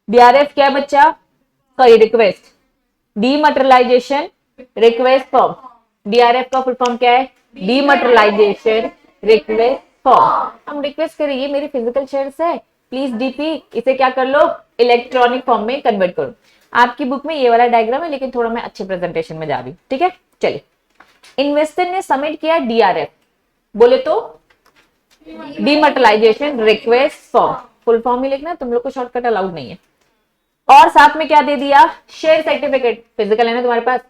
डीआरएफ क्या है बच्चा, sorry request, dematerialisation request form. DRF का फुल फॉर्म क्या है, डीमटेरियलाइजेशन रिक्वेस्ट फॉर्म। हम रिक्वेस्ट करें ये मेरी फिजिकल शेयर्स है, प्लीज डीपी इसे क्या कर लो, इलेक्ट्रॉनिक फॉर्म में कन्वर्ट करो। आपकी बुक में ये वाला डायग्राम है, लेकिन थोड़ा मैं अच्छे प्रेजेंटेशन में जा रही हूँ। ठीक है, चलिए इन्वेस्टर ने सबमिट किया डीआरएफ, बोले तो dematerialisation request form, full form ही लिखना, तुम लोग को शॉर्टकट अलाउड नहीं है। और साथ में क्या दे दिया, शेयर सर्टिफिकेट, फिजिकल है ना तुम्हारे पास,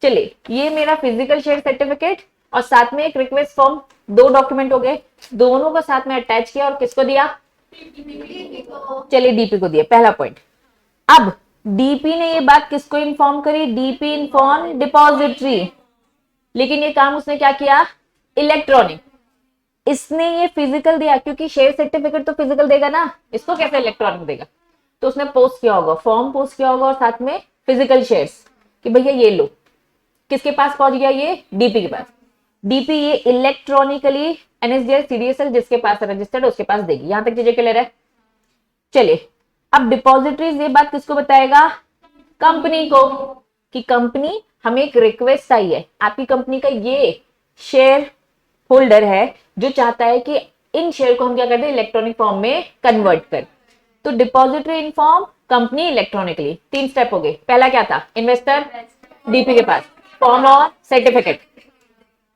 चलिए ये मेरा फिजिकल शेयर सर्टिफिकेट और साथ में एक रिक्वेस्ट फॉर्म, दो डॉक्यूमेंट हो गए, दोनों को साथ में अटैच किया और किसको दिया, चलिए डीपी को दिया, पहला पॉइंट। अब डीपी ने ये बात किसको इन्फॉर्म करी, डीपी इन्फॉर्म डिपॉजिटरी, लेकिन ये काम उसने क्या किया, इलेक्ट्रॉनिक। इसने ये फिजिकल दिया, क्योंकि शेयर सर्टिफिकेट तो फिजिकल देगा ना, इसको कैसे इलेक्ट्रॉनिक देगा, तो उसने पोस्ट किया होगा, फॉर्म पोस्ट किया होगा और साथ में फिजिकल शेयर्स कि भैया ये लो, किसके पास पहुंच गया, ये डीपी के पास। डीपी ये इलेक्ट्रॉनिकली एनएसडीएल सीडीएसएल जिसके पास रजिस्टर्ड उसके पास देगी। यहां तक चीजें क्लियर है। चलिए अब डिपॉजिटरीज ये बात किसको बताएगा, कंपनी को, कि कंपनी हमें एक रिक्वेस्ट आई है, आपकी कंपनी का ये शेयर होल्डर है जो चाहता है कि इन शेयर को हम क्या कर दें, इलेक्ट्रॉनिक फॉर्म में कन्वर्ट कर। तो depository inform company electronically, 3 step हो गए। पहला क्या था, इन्वेस्टर डीपी के पास फॉर्म और सर्टिफिकेट,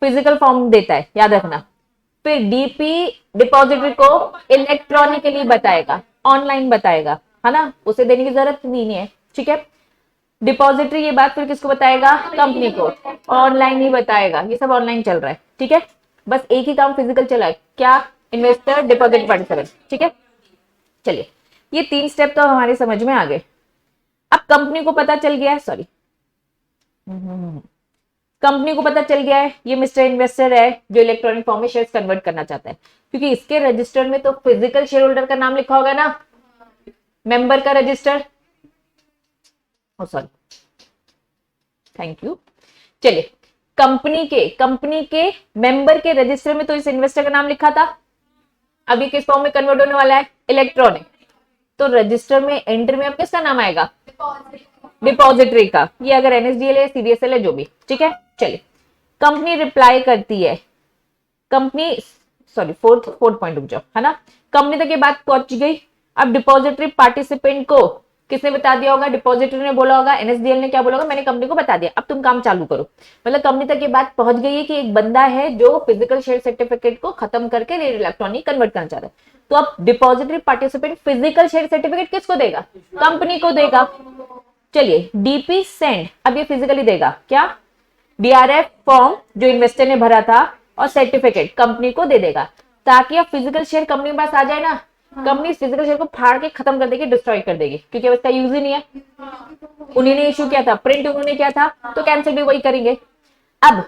फिजिकल फॉर्म देता है याद रखना, फिर डीपी डिपॉजिटरी को इलेक्ट्रॉनिकली बताएगा, ऑनलाइन बताएगा, है ना, उसे देने की जरूरत नहीं है। ठीक है, डिपॉजिटरी ये बात फिर किसको बताएगा, कंपनी को, ऑनलाइन ही बताएगा, ये सब ऑनलाइन चल रहा है। ठीक है, बस एक ही काम फिजिकल चला है, क्या, इन्वेस्टर डिपॉजिट पार्टिसिपेंट। ठीक है, चलिए ये 3 स्टेप तो हमारे समझ में आ गए। अब कंपनी को पता चल गया है, सॉरी कंपनी को पता चल गया है ये मिस्टर इन्वेस्टर है जो इलेक्ट्रॉनिक फॉर्म में शेयर्स कन्वर्ट करना चाहता है, क्योंकि इसके रजिस्टर में तो फिजिकल शेयर होल्डर का नाम लिखा होगा ना, मेंबर का register, oh sorry thank you. चलिए कंपनी के मेंबर के रजिस्टर में तो इस इन्वेस्टर का नाम लिखा था, अभी किस फॉर्म में कन्वर्ट होने वाला है, इलेक्ट्रॉनिक, तो रजिस्टर में एंट्री में अब किसका नाम आएगा, डिपॉजिटरी का, ये अगर एनएसडीएल है सीडीएसएल है जो भी। ठीक है, चलिए कंपनी रिप्लाई करती है, कंपनी सॉरी फोर्थ पॉइंट रुक जाओ, है ना, कंपनी तक ये बात पहुंच गई। अब डिपॉजिटरी पार्टिसिपेंट को किसने बता दिया होगा, डिपॉजिटरी ने बोला होगा, एनएसडीएल ने क्या बोला होगा, मैंने कंपनी को बता दिया, अब तुम काम चालू करो। मतलब कंपनी तक ये बात पहुंच गई है कि एक बंदा है जो फिजिकल शेयर सर्टिफिकेट को खत्म करके इलेक्ट्रॉनिक कन्वर्ट करना चाहता है। तो अब depository participant physical share certificate किसको देगा, कंपनी को देगा। चलिए डीपी सेंड, अब ये फिजिकली देगा क्या, डीआरएफ फॉर्म जो इन्वेस्टर ने भरा था और सर्टिफिकेट कंपनी को दे देगा, ताकि अब फिजिकल शेयर कंपनी के पास आ जाए ना, कंपनी फिजिकल शेयर को फाड़ के खत्म कर देगी, डिस्ट्रॉय कर देगी, क्योंकि अब इसका यूज ही नहीं है, उन्हीं ने इशू किया था, प्रिंट उन्होंने किया था, तो कैंसिल भी वही करेंगे। अब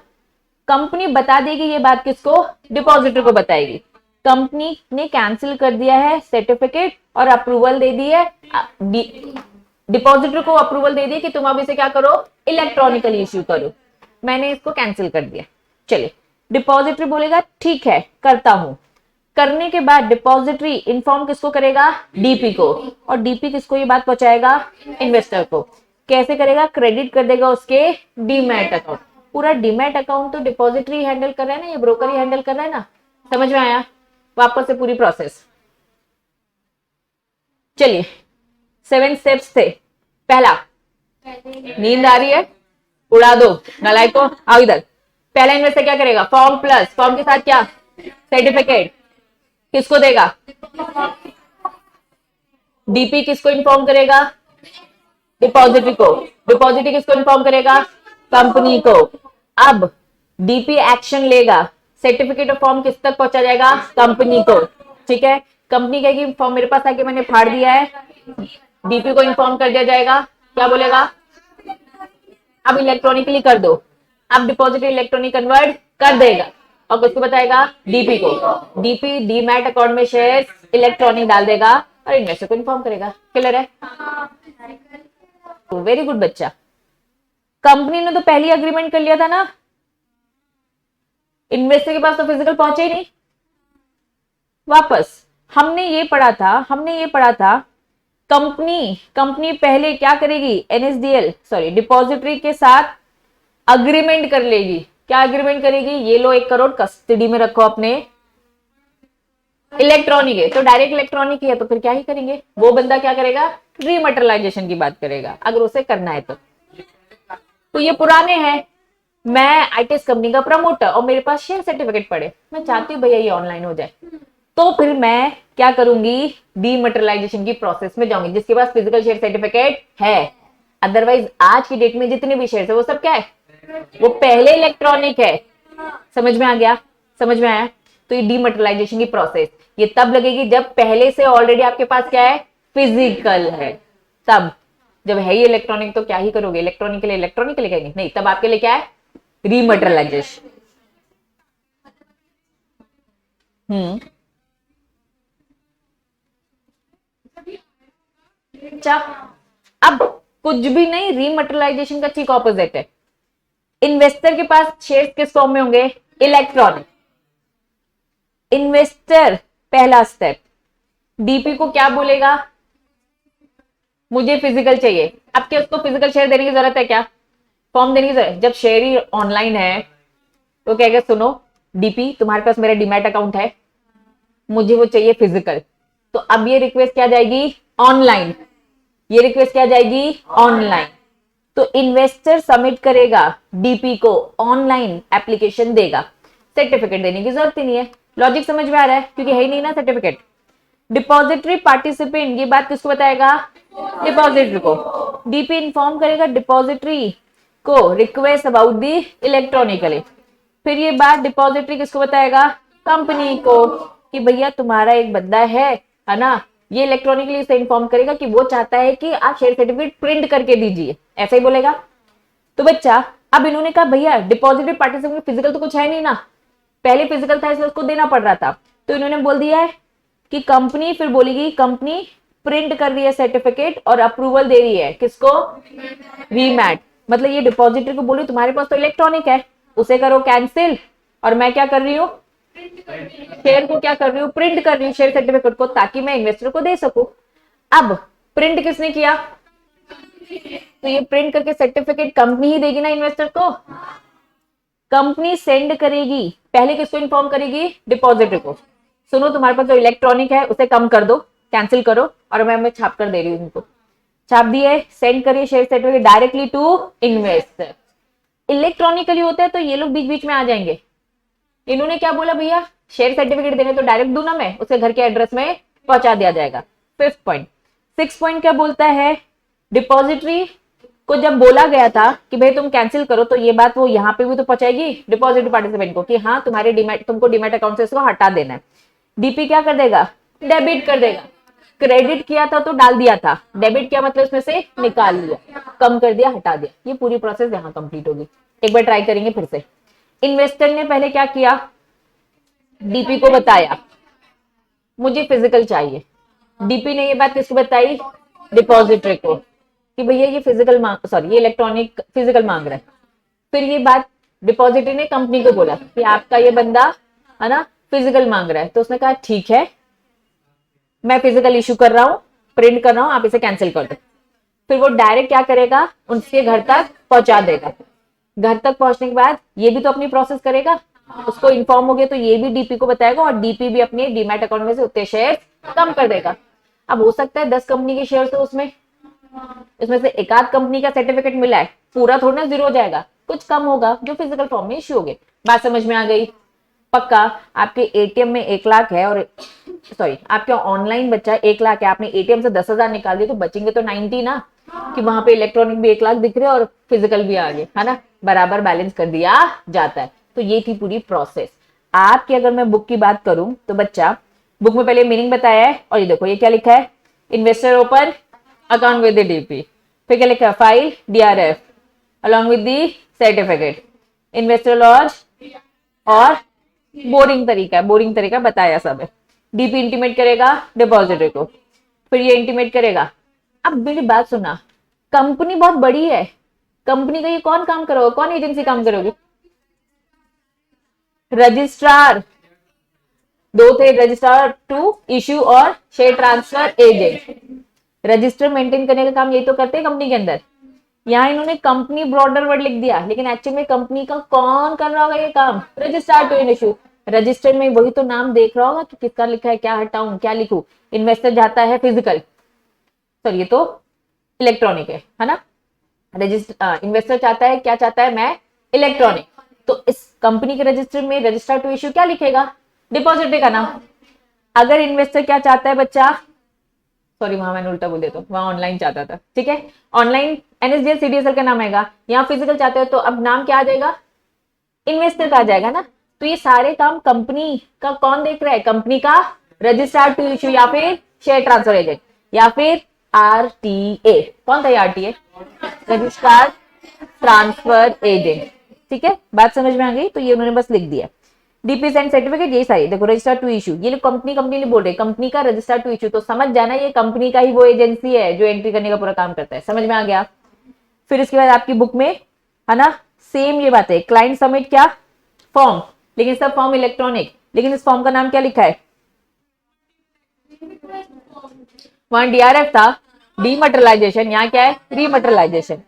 कंपनी बता देगी ये बात किसको, डिपॉजिटर को बताएगी, कंपनी ने कैंसिल कर दिया है सर्टिफिकेट और अप्रूवल दे दी है, डिपॉजिटर को अप्रूवल दे दी कि तुम अब इसे क्या करो, इलेक्ट्रॉनिकली इश्यू करो, मैंने इसको कैंसिल कर दिया। चलिए डिपॉजिटर बोलेगा ठीक है करता हूं, करने के बाद डिपॉजिटरी इन्फॉर्म किसको करेगा, डीपी को, और डीपी किसको ये बात पहुंचाएगा, इन्वेस्टर को। कैसे करेगा, क्रेडिट कर देगा उसके डीमैट अकाउंट। पूरा डीमैट अकाउंट तो डिपॉजिटरी हैंडल कर रहा है ना, ये ब्रोकर ही हैंडल कर रहा है ना, समझ में आया, वापस से पूरी प्रोसेस। चलिए 7 स्टेप्स थे। पहला, नींद आ रही है, उड़ा दो नालायक को, आओ इधर। पहला इन्वेस्टर क्या करेगा, फॉर्म प्लस फॉर्म के साथ क्या, सर्टिफिकेट, किसको देगा, डीपी किसको इन्फॉर्म करेगा, डिपॉजिटरी को, डिपॉजिटरी किसको इन्फॉर्म करेगा, कंपनी को। अब डीपी एक्शन लेगा, सर्टिफिकेट और फॉर्म किस तक पहुंचा जाएगा, कंपनी को, ठीक है। कंपनी कहेगी फॉर्म मेरे पास आके मैंने फाड़ दिया है, डीपी को इन्फॉर्म कर दिया जाएगा, क्या बोलेगा, अब इलेक्ट्रॉनिकली कर दो। अब डिपॉजिट इलेक्ट्रॉनिक कन्वर्ट कर देगा और किसको बताएगा, डीपी को। डीपी डीमैट अकाउंट में शेयर इलेक्ट्रॉनिक डाल देगा और इन्वेस्टर को इन्फॉर्म करेगा। क्लियर है, वेरी गुड बच्चा। कंपनी ने तो पहली अग्रीमेंट कर लिया था ना, इन्वेस्टर के पास तो फिजिकल पहुंचे ही नहीं। वापस हमने ये पढ़ा था कंपनी पहले क्या करेगी, एनएसडीएल सॉरी डिपॉजिटरी के साथ अग्रीमेंट कर लेगी। क्या अग्रीमेंट करेगी, ये लो 1 करोड़ कस्टडी में रखो अपने, इलेक्ट्रॉनिक है तो डायरेक्ट इलेक्ट्रॉनिक है तो फिर क्या ही करेंगे, वो बंदा क्या करेगा, रीमटेरियलाइजेशन की बात करेगा अगर उसे करना है तो ये पुराने हैं। मैं आईटीएस कंपनी का प्रमोटर और मेरे पास शेयर सर्टिफिकेट पड़े, मैं चाहती हूँ भैया ये ऑनलाइन हो जाए, तो फिर मैं क्या करूंगी, डीमटेरियलाइजेशन की प्रोसेस में जाऊंगी जिसके पास फिजिकल शेयर सर्टिफिकेट है। अदरवाइज आज की डेट में जितने भी शेयर है वो सब क्या है, वो पहले इलेक्ट्रॉनिक है। समझ में आ गया, समझ में आया। तो ये डीमटेरियलाइजेशन की प्रोसेस ये तब लगेगी जब पहले से ऑलरेडी आपके पास क्या है, फिजिकल है। तब जब है ये इलेक्ट्रॉनिक तो क्या ही करोगे, इलेक्ट्रॉनिक के लिए कहेंगे नहीं, तब आपके लिए क्या है, रीमटेरियलाइजेशन। अच्छा, अब कुछ भी नहीं, रीमटेरियलाइजेशन का ठीक ऑपोजिट है। इन्वेस्टर के पास शेयर्स किस फॉर्म में होंगे, इलेक्ट्रॉनिक। इन्वेस्टर पहला स्टेप डीपी को क्या बोलेगा, मुझे फिजिकल चाहिए। अब क्या उसको फिजिकल शेयर देने की जरूरत है, क्या फॉर्म देने की जरूरत है, जब शेयर ही ऑनलाइन है तो कहेगा सुनो डीपी तुम्हारे पास मेरा डीमैट अकाउंट है, मुझे वो चाहिए फिजिकल। तो अब ये रिक्वेस्ट क्या जाएगी, ऑनलाइन, ये रिक्वेस्ट क्या जाएगी, ऑनलाइन। तो इन्वेस्टर सबमिट करेगा डीपी को, ऑनलाइन एप्लीकेशन देगा, सर्टिफिकेट देने की जरूरत ही नहीं है। लॉजिक समझ में आ रहा है, क्योंकि है ही नहीं ना सर्टिफिकेट। डिपॉजिटरी पार्टिसिपेंट ये बात किसको बताएगा, डिपॉजिटरी को। डीपी इन्फॉर्म करेगा डिपॉजिटरी को रिक्वेस्ट अबाउट दी इलेक्ट्रॉनिकली। फिर ये बात डिपॉजिटरी किसको बताएगा, कंपनी को, कि भैया तुम्हारा एक बंदा है ना, ये इलेक्ट्रॉनिकली से इन्फॉर्म करेगा कि वो चाहता है कि आप शेयर सर्टिफिकेट प्रिंट करके दीजिए, ऐसा ही बोलेगा। तो बच्चा अब इन्होंने कहा भैया डिपॉजिटरी पार्टिसिपेंट फिजिकल तो कुछ है नहीं ना, पहले फिजिकल था इसलिए उसको देना पड़ रहा था, तो इन्होंने बोल दिया है कि कंपनी, फिर बोलेगी कंपनी प्रिंट कर रही है सर्टिफिकेट और अप्रूवल दे रही है किसको, वीमैट। मतलब ये डिपॉजिटरी को बोली तुम्हारे पास तो इलेक्ट्रॉनिक है, उसे करो कैंसिल, और मैं क्या कर रही हूँ, शेयर को क्या कर रही हूँ, प्रिंट कर रही हूँ शेयर सर्टिफिकेट को, ताकि मैं इन्वेस्टर को दे सकूं। अब प्रिंट किसने किया, तो ये प्रिंट करके सर्टिफिकेट कंपनी ही देगी ना इन्वेस्टर को। कंपनी सेंड करेगी, पहले किसको इन्फॉर्म करेगी, डिपॉजिटरी को, सुनो तुम्हारे पास जो इलेक्ट्रॉनिक है उसे कम कर दो, कैंसिल करो, और मैं छाप कर दे रही हूँ उनको। छाप दिए, सेंड करिए share certificate directly to investor. Electronically होता है तो ये लोग बीच बीच में आ जाएंगे। इन्होंने क्या बोला भैया, शेयर सर्टिफिकेट देने तो डायरेक्ट दूं ना मैं, उसके घर के एड्रेस में पहुंचा दिया जाएगा। 5th point. 6th पॉइंट क्या बोलता है, डिपॉजिटरी को जब बोला गया था कि भाई तुम कैंसिल करो, तो ये बात वो यहाँ पे भी तो पहुंचाएगी डिपॉजिटरी पार्टिसिपेंट को कि हाँ तुम्हारे डीमैट, तुमको डीमैट अकाउंट से इसको हटा देना है। डीपी क्या कर देगा, डेबिट कर देगा। क्रेडिट किया था तो डाल दिया था, डेबिट किया मतलब इसमें से निकाल लिया, कम कर दिया, हटा दिया। ये पूरी प्रोसेस यहाँ कंप्लीट होगी। एक बार ट्राई करेंगे फिर से। इन्वेस्टर ने पहले क्या किया, डीपी को बताया मुझे फिजिकल चाहिए। डीपी ने ये बात किसको बताई, डिपॉजिटरी को, कि भैया ये फिजिकल ये इलेक्ट्रॉनिक फिजिकल मांग रहा है। फिर ये बात डिपॉजिटरी ने कंपनी को बोला कि आपका ये बंदा है ना फिजिकल मांग रहा है, तो उसने कहा ठीक है मैं फिजिकल इशू कर रहा हूं, प्रिंट कर रहा हूं, आप इसे कैंसिल कर दो। फिर वो डायरेक्ट क्या करेगा, उनके घर तक पहुंचा देगा। घर तक पहुंचने के बाद ये भी तो अपनी प्रोसेस करेगा, उसको इन्फॉर्म हो गया तो ये भी डीपी को बताएगा और डीपी भी अपने डीमैट अकाउंट में से उतने शेयर कम कर देगा। अब हो सकता है 10 कंपनी के शेयर तो उसमें से एक आध कंपनी का सर्टिफिकेट मिला है, पूरा थोड़ा ना जीरो हो जाएगा, कुछ कम होगा जो फिजिकल फॉर्म में इश्यू हो गए। बात समझ में आ गई? पक्का आपके एटीएम में 1 लाख है और सॉरी आपके ऑनलाइन बच्चा 1 लाख है, आपने एटीएम से 10,000 निकाल दिए तो बचेंगे तो 90 ना, कि वहां पे इलेक्ट्रॉनिक भी 1 लाख दिख रहे और फिजिकल भी आ गए, है ना, बराबर बैलेंस कर दिया जाता है। तो ये थी पूरी प्रोसेस। आपकी अगर मैं बुक की बात करूं तो बच्चा बुक में पहले मीनिंग बताया है, और ये देखो ये क्या लिखा है, investor open account with the DP, फिर क्या लिखा है, file DRF along with the certificate, investor lodge और बोरिंग तरीका है, बोरिंग तरीका बताया सब है। डीपी इंटीमेट करेगा डिपॉजिटरी को, फिर ये इंटीमेट करेगा। अब मेरी बात सुना, कंपनी बहुत बड़ी है, कंपनी का ये कौन काम करोगे, कौन एजेंसी काम करोगी? रजिस्ट्रार, दो थे, रजिस्ट्रार टू इश्यू और share transfer agent. Register maintain करने का काम यही तो करते हैं कंपनी के अंदर। यहाँ इन्होंने कंपनी ब्रॉडर वर्ड लिख दिया, लेकिन एक्चुअली में कंपनी का कौन कर रहा होगा ये काम, रजिस्ट्रार टू इश्यू। रजिस्टर में वही तो नाम देख रहा होगा कि किसका लिखा है, क्या हटाऊं क्या लिखूं। इन्वेस्टर जाता है फिजिकल, सर ये तो इलेक्ट्रॉनिक है ना, रजिस्टर इन्वेस्टर चाहता है, क्या चाहता है, मैं इलेक्ट्रॉनिक। तो इस कंपनी के रजिस्टर में रजिस्टर टू इश्यू क्या लिखेगा, डिपॉजिटरी का नाम। अगर इन्वेस्टर क्या चाहता है बच्चा, सॉरी वहां मैंने उल्टा बोल दिया, तो वहां ऑनलाइन चाहता था, ठीक है, ऑनलाइन एनएसडीएल सीडीएसएल का नाम आएगा, यहाँ फिजिकल चाहते हो तो अब नाम क्या आ जाएगा, इन्वेस्टर का आ जाएगा ना। तो ये सारे काम कंपनी का कौन देख रहा है, कंपनी का रजिस्ट्रार टू इश्यू या फिर शेयर ट्रांसफर एजेंट या फिर आरटीए। कौन था ये आरटीए, रजिस्ट्रार ट्रांसफर एजेंट। ठीक है, बात समझ में आ गई? तो ये उन्होंने बस लिख दिया, डीपी एंड सर्टिफिकेट ये सारी देखो, रजिस्टर टू इशू, ये लोग कंपनी नहीं बोल रहे, कंपनी का रजिस्टर टू इशू, तो समझ जाना ये कंपनी का ही वो एजेंसी है जो एंट्री करने का पूरा काम करता है। समझ में आ गया? फिर इसके बाद आपकी बुक में है ना सेम ये बात है, क्लाइंट सबमिट क्या फॉर्म, लेकिन सब फॉर्म इलेक्ट्रॉनिक, लेकिन इस फॉर्म का नाम क्या लिखा है, वहां डीआरएफ था डीमटेरियलाइजेशन, यहाँ क्या है रीमटेरियलाइजेशन।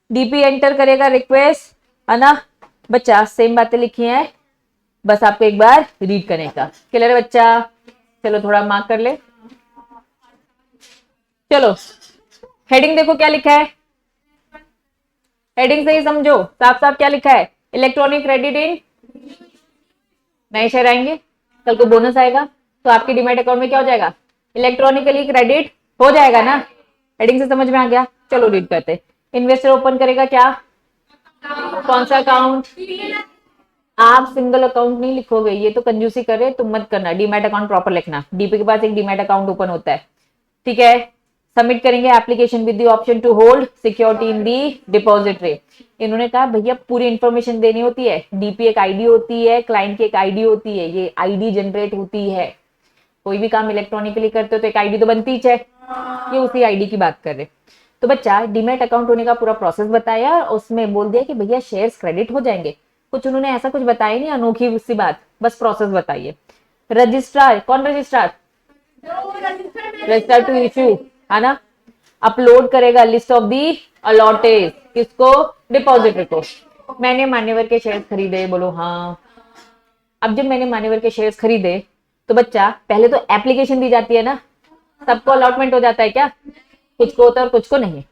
डीपी एंटर करेगा रिक्वेस्ट, है ना बच्चा, सेम बातें लिखी हैं, बस आपको एक बार रीड करने का। क्लियर है बच्चा? चलो थोड़ा मार्क कर ले। चलो हेडिंग देखो क्या लिखा है, हेडिंग से ही समझो साफ साफ क्या लिखा है, इलेक्ट्रॉनिक क्रेडिट इन, नए शेयर आएंगे, कल को बोनस आएगा तो आपके डीमैट अकाउंट में क्या हो जाएगा, इलेक्ट्रॉनिकली क्रेडिट हो जाएगा ना। हेडिंग से समझ में आ गया? चलो रीड करते। इन्वेस्टर ओपन करेगा क्या, कौन सा अकाउंट, आप सिंगल अकाउंट नहीं लिखोगे, ये तो कंजूसी करे तुम मत करना, डीमैट अकाउंट प्रॉपर लिखना। डीपी के पास एक डीमैट अकाउंट ओपन होता है, ठीक है। सबमिट करेंगे application with the option to hold security in the depository. इन्होंने कहा भैया पूरी इंफॉर्मेशन देनी होती है, डीपी एक आईडी होती है, क्लाइंट की एक आईडी होती है, ये आईडी जनरेट होती है। कोई भी काम इलेक्ट्रॉनिकली करते हो तो एक आईडी तो बनती है, ये उसी आईडी की बात कर रहे। तो बच्चा डीमैट अकाउंट होने का पूरा प्रोसेस बताया, उसमें बोल दिया कि भैया शेयर्स क्रेडिट हो जाएंगे, कुछ उन्होंने ऐसा कुछ बताया नहीं अनोखी उससी बात, बस प्रोसेस बताइए। रजिस्ट्रार, कौन रजिस्ट्रार, रजिस्टर टू इशू, है ना, अपलोड करेगा लिस्ट ऑफ दी अलॉटेड, किसको, डिपॉजिटर को। मैंने मान्यवर के शेयर्स खरीदे, बोलो हाँ। अब जब मैंने मान्यवर के शेयर्स खरीदे तो बच्चा पहले तो एप्लीकेशन दी जाती है ना, सबको अलॉटमेंट हो जाता है क्या, कुछ को होता है और कुछ को नहीं।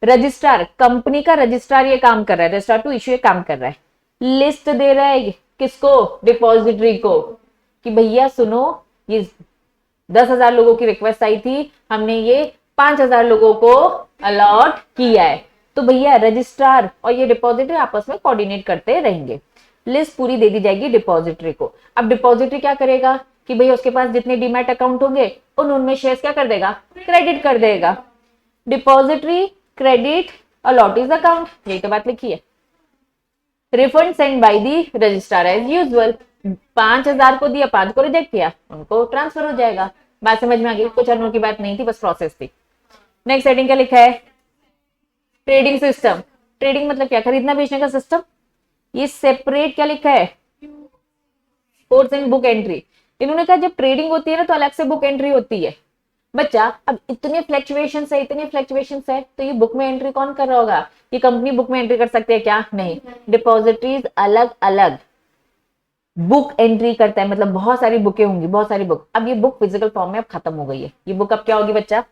रजिस्ट्रार, कंपनी का रजिस्ट्रार ये काम कर रहा है, रजिस्ट्रार टू इशू ये काम कर रहा है, लिस्ट दे रहा है किसको, डिपॉजिटरी को, कि भैया सुनो ये 10,000 लोगों की रिक्वेस्ट आई थी, हमने ये 5,000 लोगों को अलॉट किया है, तो भैया रजिस्ट्रार और ये डिपॉजिटरी आपस में कोऑर्डिनेट करते रहेंगे। लिस्ट पूरी दे दी जाएगी डिपॉजिटरी को। अब डिपॉजिटरी क्या करेगा कि भैया उसके पास जितने डीमैट अकाउंट होंगे उनमें शेयर्स क्या कर देगा, क्रेडिट कर देगा। डिपॉजिटरी क्रेडिट अलॉटीज अकाउंट, यही तो बात लिखी है। Refund send by the registrar as usual, 5,000 को दिया, 5 को रिजेक्ट किया, उनको ट्रांसफर हो जाएगा। बात समझ में आ गई? कुछ अनोखी बात नहीं थी, बस प्रोसेस थी। नेक्स्ट हेडिंग क्या लिखा है, ट्रेडिंग सिस्टम। ट्रेडिंग मतलब क्या, खरीदना बेचने का सिस्टम। ये सेपरेट क्या लिखा है, कोर्स इन बुक एंट्री। इन्होंने कहा जब ट्रेडिंग होती है ना तो अलग से बुक एंट्री होती है बच्चा। अब इतने फ्लक्चुएशंस है, इतने फ्लक्चुएशंस है, तो ये बुक में एंट्री कौन कर रहा होगा? ये कंपनी बुक में एंट्री कर सकते हैं क्या? नहीं। डिपॉजिटरीज अलग अलग बुक एंट्री करता है, मतलब बहुत सारी बुकें होंगी, बहुत सारी बुक। अब ये बुक फिजिकल फॉर्म में अब खत्म हो गई है, ये बुक अब क्या होगी बच्चा?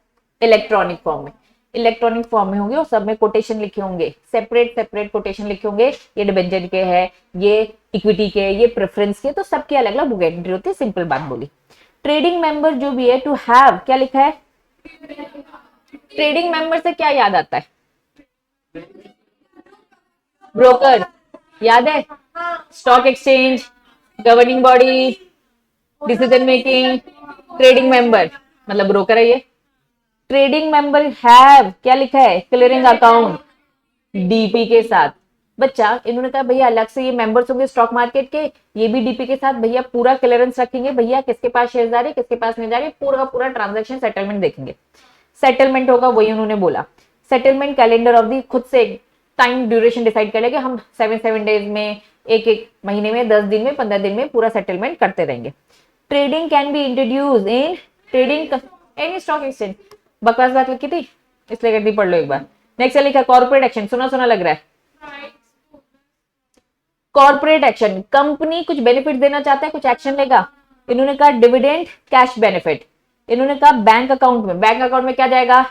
इलेक्ट्रॉनिक फॉर्म में। इलेक्ट्रॉनिक फॉर्म में होंगे और सब में कोटेशन लिखे होंगे, सेपरेट सेपरेट कोटेशन लिखे होंगे, ये डिबेंचर के है, ये इक्विटी के, ये प्रेफरेंस के, तो सबकी अलग अलग बुक एंट्री होती है। सिंपल बात बोली। ट्रेडिंग मेंबर जो भी है, टू हैव क्या लिखा है? ट्रेडिंग मेंबर से क्या याद आता है? ब्रोकर याद है? Stock exchange, governing body, decision making, trading member मतलब ब्रोकर है ये। ट्रेडिंग मेंबर हैव क्या लिखा है? क्लियरिंग अकाउंट डीपी के साथ। बच्चा इन्होंने कहा भैया अलग से ये मेंबर्स होंगे स्टॉक मार्केट के, ये भी डीपी के साथ भैया पूरा क्लियरेंस रखेंगे, भैया किसके पास शेयर जा रहे, किसके पास नहीं जा रहे, पूरा का पूरा ट्रांजैक्शन सेटलमेंट देखेंगे। सेटलमेंट होगा वही उन्होंने बोला। सेटलमेंट कैलेंडर ऑफ दी, खुद से टाइम ड्यूरेशन डिसाइड कर लेंगे हम, 7 डेज में, एक महीने में, 10 दिन में, 15 दिन में पूरा सेटलमेंट करते रहेंगे। Trading can be introduce in trading any stock exchange. बकवास बात लिखी थी इसलिए कर दी, पढ़ लो एक बार। नेक्स्ट लिखा कॉर्पोरेट एक्शन, सुना सुना लग रहा है। कॉर्पोरेट एक्शन, कंपनी कुछ बेनिफिट देना चाहता है, कुछ एक्शन लेगा। इन्होंने कहा डिविडेंड, कैश बेनिफिट। इन्होंने कहा बैंक अकाउंट में, बैंक अकाउंट में क्या जाएगा?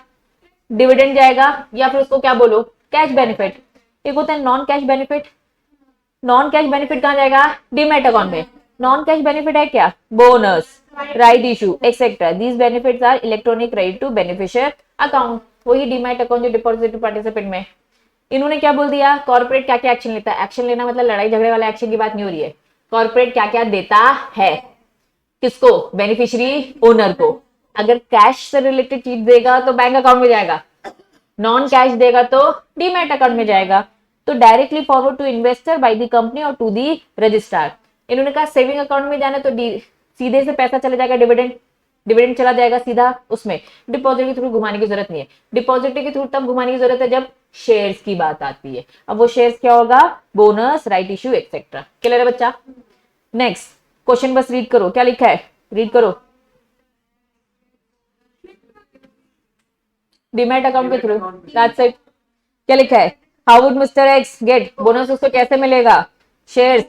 डिविडेंड जाएगा, या फिर उसको क्या बोलो? Cash benefit. एक होता है non cash benefit. Non cash benefit कहां जाएगा? डीमैट अकाउंट में। नॉन कैश बेनिफिट है क्या? Bonus, right issue etcetera. These benefits are electronic credit to beneficiary account. वही डीमैट अकाउंट जो डिपॉजिटरी पार्टिसिपेंट में। इन्होंने क्या बोल दिया? कॉर्पोरेट क्या क्या एक्शन लेता है। एक्शन लेना मतलब लड़ाई झगड़े वाला एक्शन की बात नहीं हो रही है। कॉर्पोरेट क्या क्या देता है, किसको? बेनिफिशियरी ओनर को। अगर कैश से रिलेटेड चीज देगा तो बैंक अकाउंट में जाएगा, नॉन कैश देगा तो डीमैट अकाउंट में जाएगा। तो directly forward to investor by the company और टू दी रजिस्ट्रार। इन्होंने कहा सेविंग अकाउंट में जाना तो सीधे से पैसा चला जाएगा, डिविडेंड, डिविडेंड चला जाएगा सीधा उसमें। डिपॉजिट के थ्रू घुमाने की जरूरत नहीं है। डिपॉजिट के थ्रू तब घुमाने की जरूरत है जब शेयर्स की बात आती है। अब वो शेयर्स क्या होगा? Bonus, right issue etcetera. Clear है बच्चा? नेक्स्ट क्वेश्चन बस रीड करो, क्या लिखा है रीड करो। डीमैट अकाउंट के थ्रू, दैट्स इट। क्या लिखा है? How would mister x gate bonus? उसको कैसे मिलेगा? Shares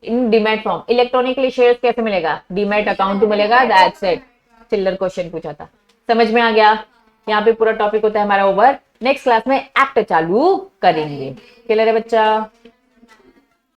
in demat form. Electronically shares कैसे मिलेगा? डीमैट अकाउंट टू मिलेगा, दैट्स इट। चिल्लर क्वेश्चन पूछा था, समझ में आ गया? यहाँ पे पूरा टॉपिक होता है हमारा ओवर। नेक्स्ट क्लास में एक्ट चालू करेंगे। क्लियर है बच्चा?